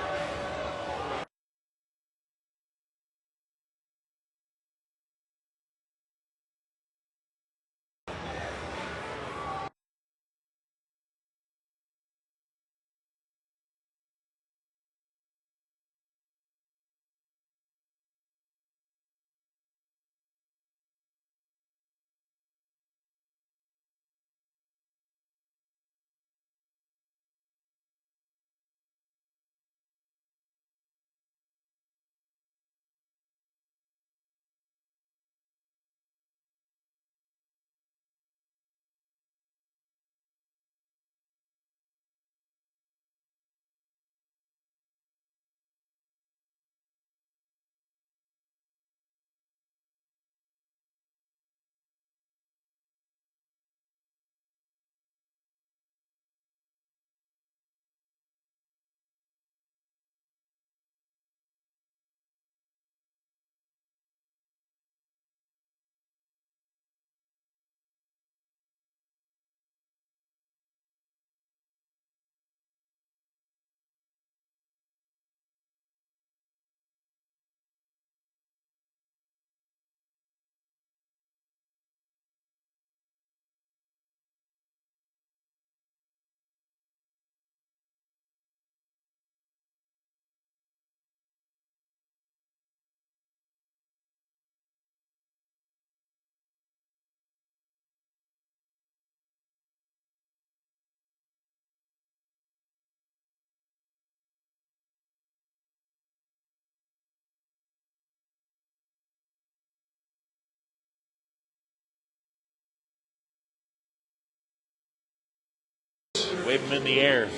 Wave them in the air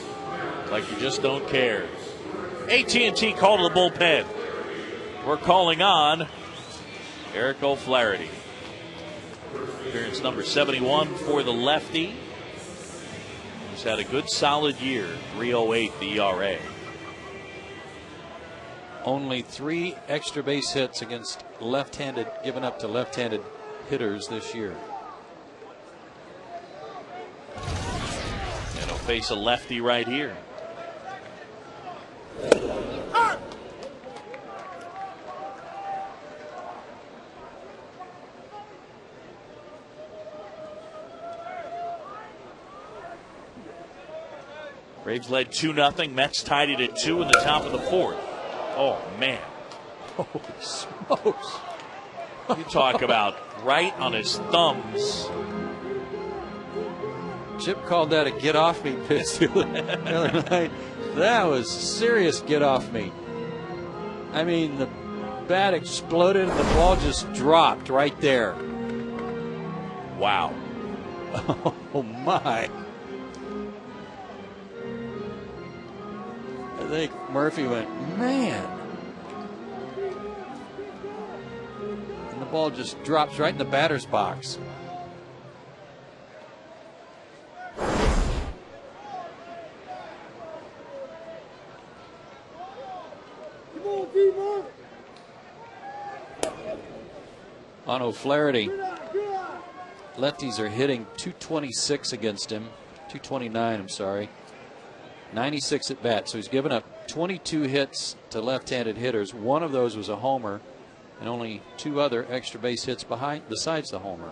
like you just don't care. AT&T call to the bullpen. We're calling on Eric O'Flaherty. Appearance number 71 for the lefty. He's had a good solid year. 3.08 the ERA. Only 3 extra base hits against left-handed, given up to left-handed hitters this year. And he'll face a lefty right here. Braves led 2-0. Mets tied it at 2 in the top of the 4th. Oh, man. Holy smokes. You talk about right on his thumbs. Chip called that a get off me pitch the other night. That was serious get off me. I mean, the bat exploded and the ball just dropped right there. Wow. Oh, my. I think Murphy went, man. And the ball just drops right in the batter's box. On O'Flaherty, lefties are hitting 226 against him, 229, I'm sorry. 96 at bat, so he's given up 22 hits to left-handed hitters. One of those was a homer, and only 2 other extra base hits besides the homer.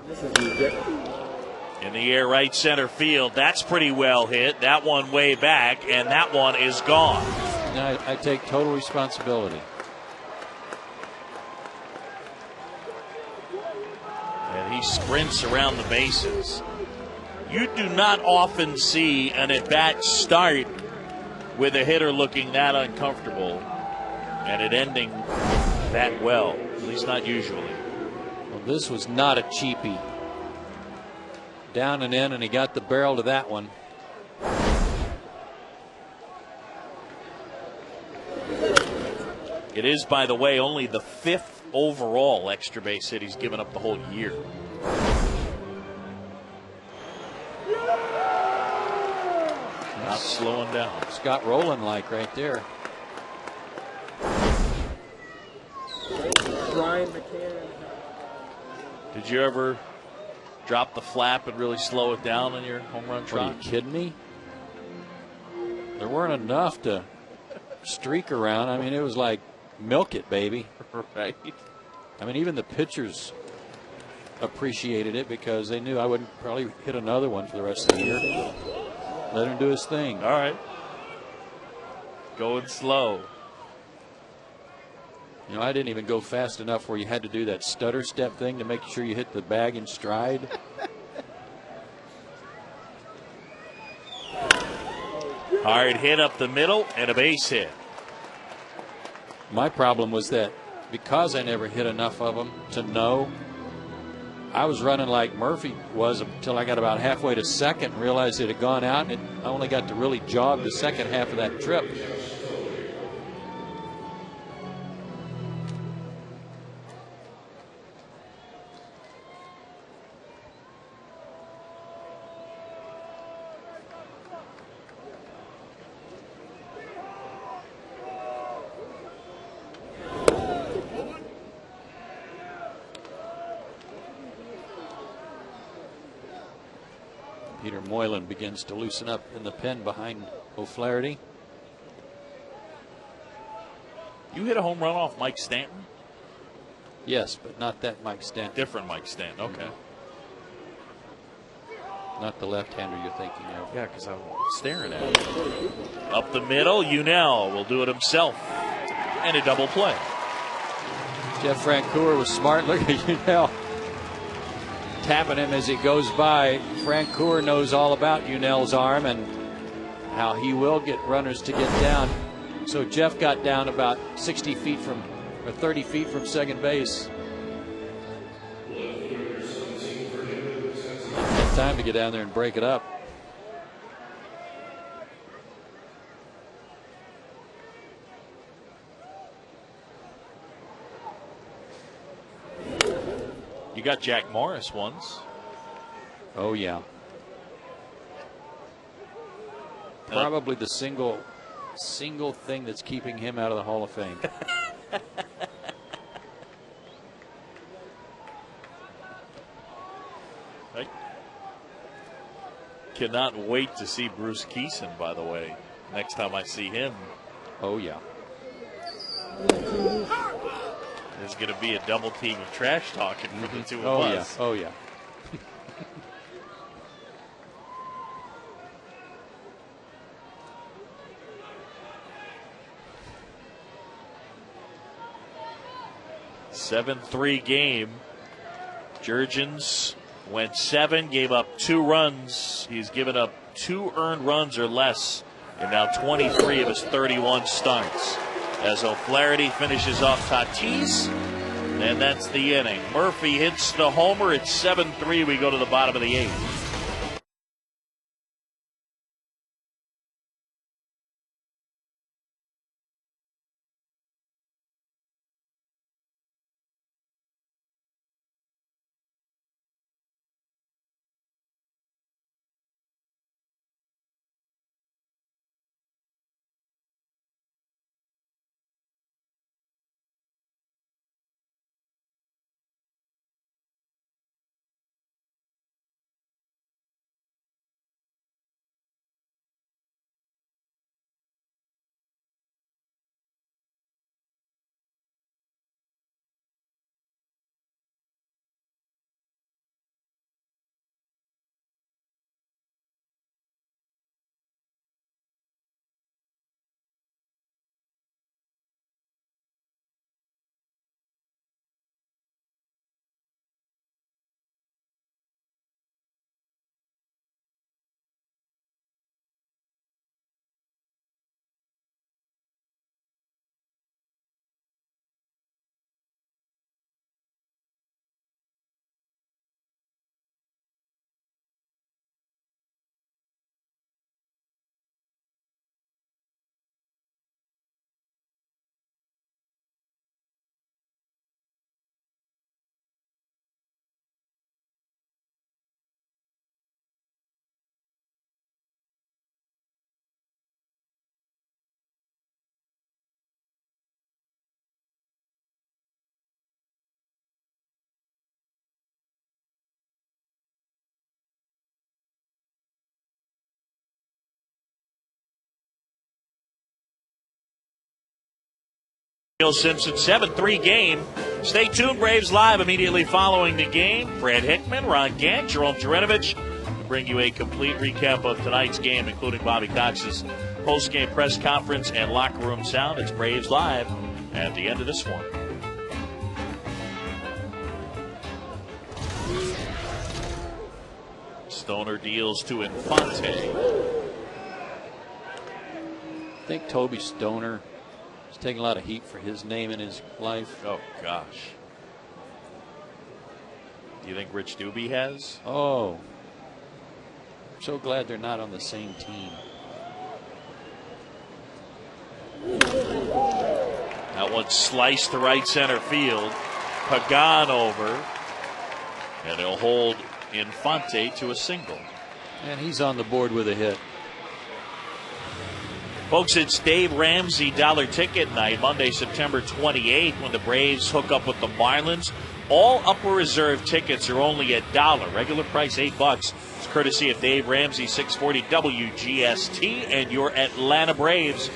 In the air, right center field. That's pretty well hit. That one way back, and that one is gone. And I take total responsibility. And he sprints around the bases. You do not often see an at-bat start with a hitter looking that uncomfortable and it ending that well, at least not usually. Well, this was not a cheapie. Down and in, and he got the barrel to that one. It is, by the way, only the 5th overall extra base hit he's given up the whole year. Not slowing down. Scott Rowland like right there. Brian McCann. Did you ever drop the flap and really slow it down on your home run trot? Are you kidding me? There weren't enough to streak around. I mean, it was like milk it, baby. Right. I mean, even the pitchers appreciated it because they knew I wouldn't probably hit another one for the rest of the year. Let him do his thing. All right. Going slow. You know, I didn't even go fast enough where you had to do that stutter step thing to make sure you hit the bag in stride. Hard hit up the middle and a base hit. My problem was that because I never hit enough of them to know, I was running like Murphy was until I got about halfway to second and realized it had gone out, and I only got to really jog the second half of that trip. Peter Moylan begins to loosen up in the pen behind O'Flaherty. You hit a home run off Mike Stanton? Yes, but not that Mike Stanton. Different Mike Stanton, okay. Not the left-hander you're thinking of. Yeah, because I'm staring at it. Up the middle, Unell will do it himself. And a double play. Jeff Francoeur was smart. Look at Unell tapping him as he goes by. Francoeur knows all about Unell's arm and how he will get runners to get down. So Jeff got down about 60 feet from, or 30 feet from second base. Had time to get down there and break it up. You got Jack Morris once. Oh, yeah. Probably the single thing that's keeping him out of the Hall of Fame. I cannot wait to see Bruce Keeson, by the way, next time I see him. Oh, yeah. There's going to be a double team of trash talking for the two of us. Oh, yeah. Oh, 7-3 game. Jurgens went 7, gave up 2 runs. He's given up 2 earned runs or less in now 23 of his 31 starts. As O'Flaherty finishes off Tatis, and that's the inning. Murphy hits the homer. It's 7-3. We go to the bottom of the 8th. Simpson 7-3 game. Stay tuned, Braves Live immediately following the game. Fred Hickman, Ron Gant, Jerome Jerenovich will bring you a complete recap of tonight's game, including Bobby Cox's post-game press conference and locker room sound. It's Braves Live at the end of this one. Stoner deals to Infante. I think Toby Stoner is taking a lot of heat for his name in his life. Oh, gosh. Do you think Rich Doobie has? Oh. I'm so glad they're not on the same team. That one sliced to right center field. Pagan over. And he'll hold Infante to a single. And he's on the board with a hit. Folks, it's Dave Ramsey dollar ticket night, Monday, September 28th, when the Braves hook up with the Marlins. All upper reserve tickets are only $1. Regular price $8. It's courtesy of Dave Ramsey, 640 WGST, and your Atlanta Braves.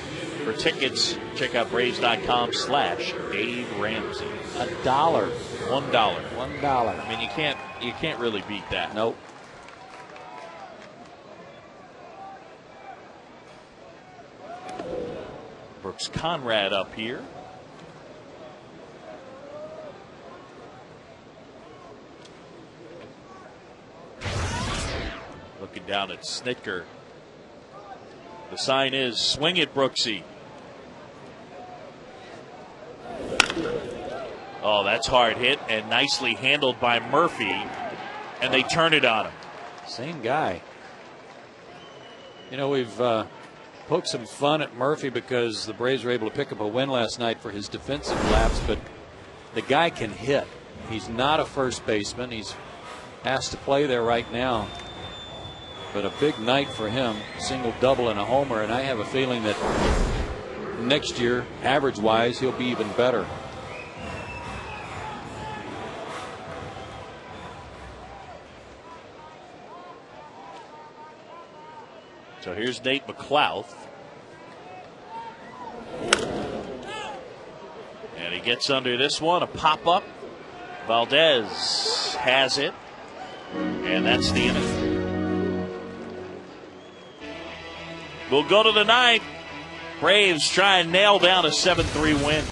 For tickets, check out Braves.com/Dave Ramsey. $1. $1. $1. I mean, you can't really beat that. Nope. Brooks Conrad up here. Looking down at Snitker. The sign is swing it, Brooksy. Oh, that's hard hit and nicely handled by Murphy. And they turn it on him. Same guy. You know, we've poked some fun at Murphy because the Braves were able to pick up a win last night for his defensive lapse, but the guy can hit. He's not a first baseman. He's asked to play there right now. But a big night for him, single, double, and a homer. And I have a feeling that next year, average-wise, he'll be even better. So here's Nate McLouth. And he gets under this one, a pop-up. Valdez has it. And that's the inning. We'll go to the ninth. Braves try and nail down a 7-3 win.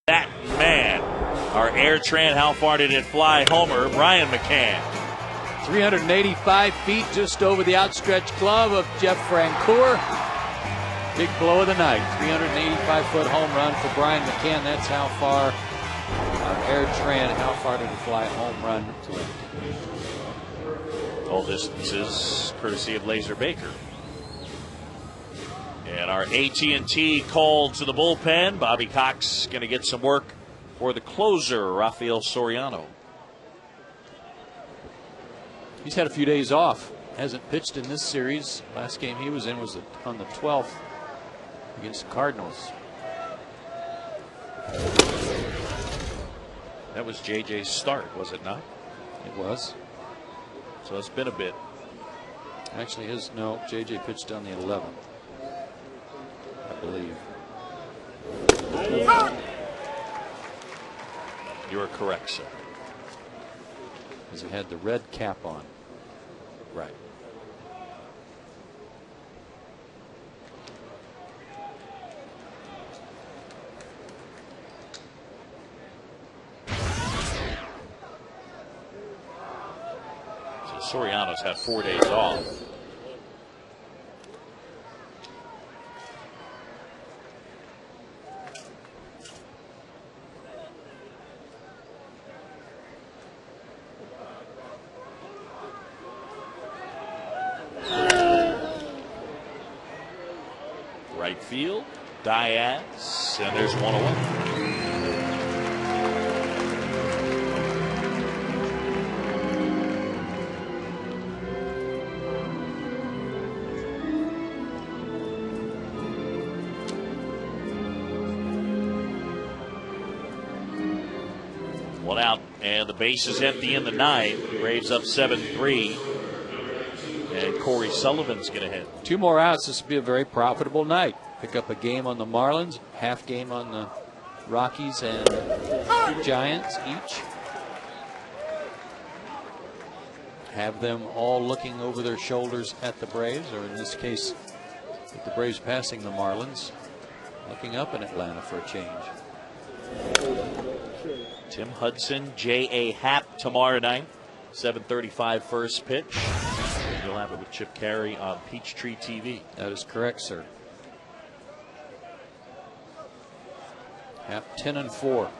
That man, our Airtran, how far did it fly? Homer, Brian McCann. 385 feet just over the outstretched glove of Jeff Francoeur. Big blow of the night. 385-foot home run for Brian McCann. That's how far our Airtran, how far did it fly? Home run to it. All distances courtesy of Laser Baker. And our AT&T called to the bullpen. Bobby Cox going to get some work for the closer, Rafael Soriano. He's had a few days off. Hasn't pitched in this series. Last game he was in was on the 12th against the Cardinals. That was JJ's start, was it not? It was. So it's been a bit. Actually, no, JJ pitched on the 11th. I believe. You are correct, sir. Because he had the red cap on. Right. So Soriano's had 4 days off. Right field, Diaz, and there's 1-1. One out, and the base is empty in the ninth. Braves up 7-3. And Corey Sullivan's going to hit. 2 more outs. This will be a very profitable night. Pick up a game on the Marlins, half game on the Rockies and Giants each. Have them all looking over their shoulders at the Braves, or in this case, with the Braves passing the Marlins, looking up in Atlanta for a change. Tim Hudson, J.A. Happ tomorrow night. 7:35 first pitch. you'll have it with Chip Carey on Peachtree TV. That is correct, sir. Hap 10-4.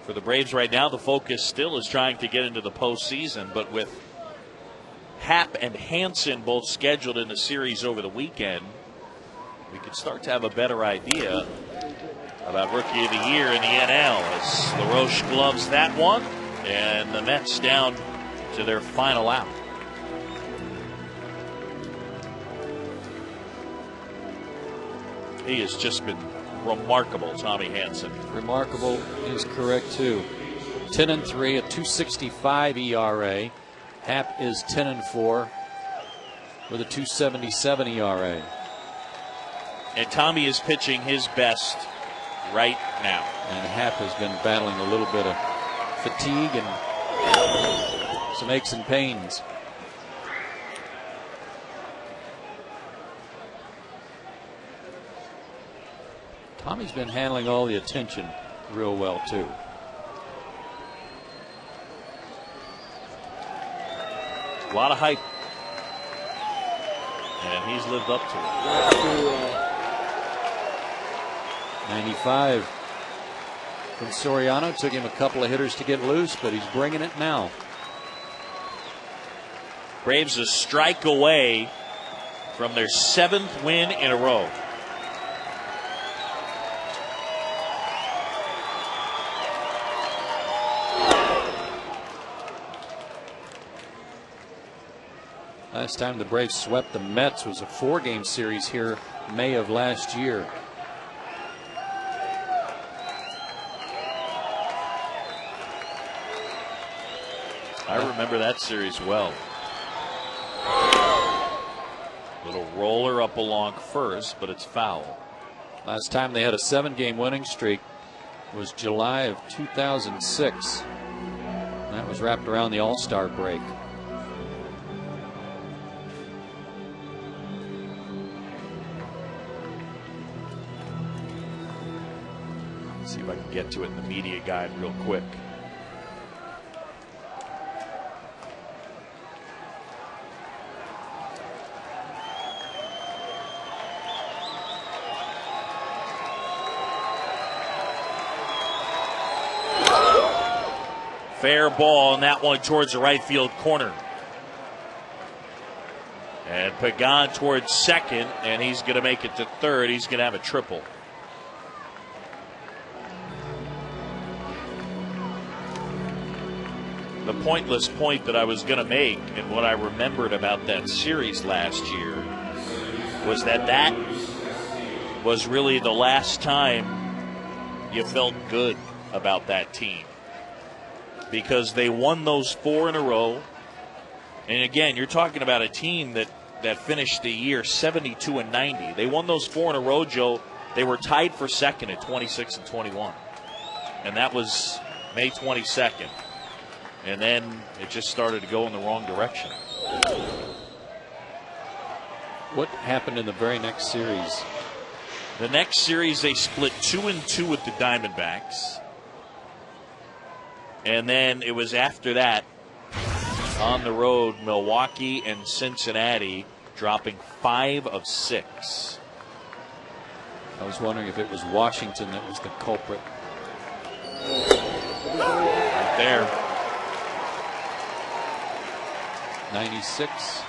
For the Braves right now, the focus still is trying to get into the postseason, but with Happ and Hansen both scheduled in the series over the weekend, we could start to have a better idea about Rookie of the Year in the NL as LaRoche gloves that one, and the Mets down to their final out. He has just been remarkable, Tommy Hansen. Remarkable is correct, too. 10-3, a 2.65 ERA. Happ is 10-4 with a 2.77 ERA. And Tommy is pitching his best right now. And Happ has been battling a little bit of fatigue and some aches and pains. Tommy's been handling all the attention real well, too. A lot of hype. And he's lived up to it. 95 from Soriano. Took him a couple of hitters to get loose, but he's bringing it now. Braves a strike away from their 7th win in a row. Last time the Braves swept the Mets was a 4-game series here May of last year. I remember that series well. Little roller up along first, but it's foul. Last time they had a 7-game winning streak was July of 2006. That was wrapped around the All-Star break. See if I can get to it in the media guide real quick. Fair ball, and that one towards the right field corner. And Pagan towards second, and he's going to make it to third. He's going to have a triple. The pointless point that I was going to make and what I remembered about that series last year was that was really the last time you felt good about that team, because they won those 4 in a row. And again, you're talking about a team that finished the year 72-90. They won those 4 in a row, Joe. They were tied for second at 26-21, and that was May 22nd. And then it just started to go in the wrong direction. What happened in the very next series? The next series, they split 2-2 with the Diamondbacks. And then it was after that, on the road, Milwaukee and Cincinnati dropping 5 of 6. I was wondering if it was Washington that was the culprit. Right there. 96.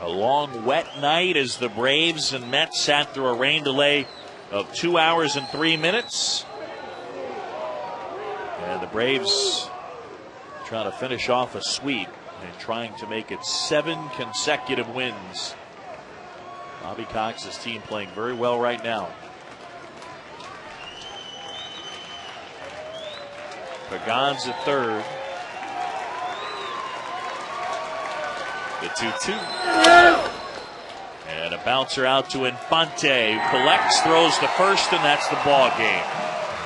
A long, wet night as the Braves and Mets sat through a rain delay of 2 hours and 3 minutes. And the Braves trying to finish off a sweep and trying to make it 7 consecutive wins. Bobby Cox's team playing very well right now. Pagan's at third. The 2-2. And a bouncer out to Infante, who collects, throws the first, and that's the ball game.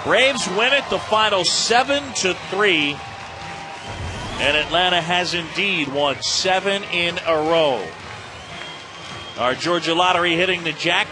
Braves win it the final 7-3. And Atlanta has indeed won 7 in a row. Our Georgia Lottery hitting the jackpot.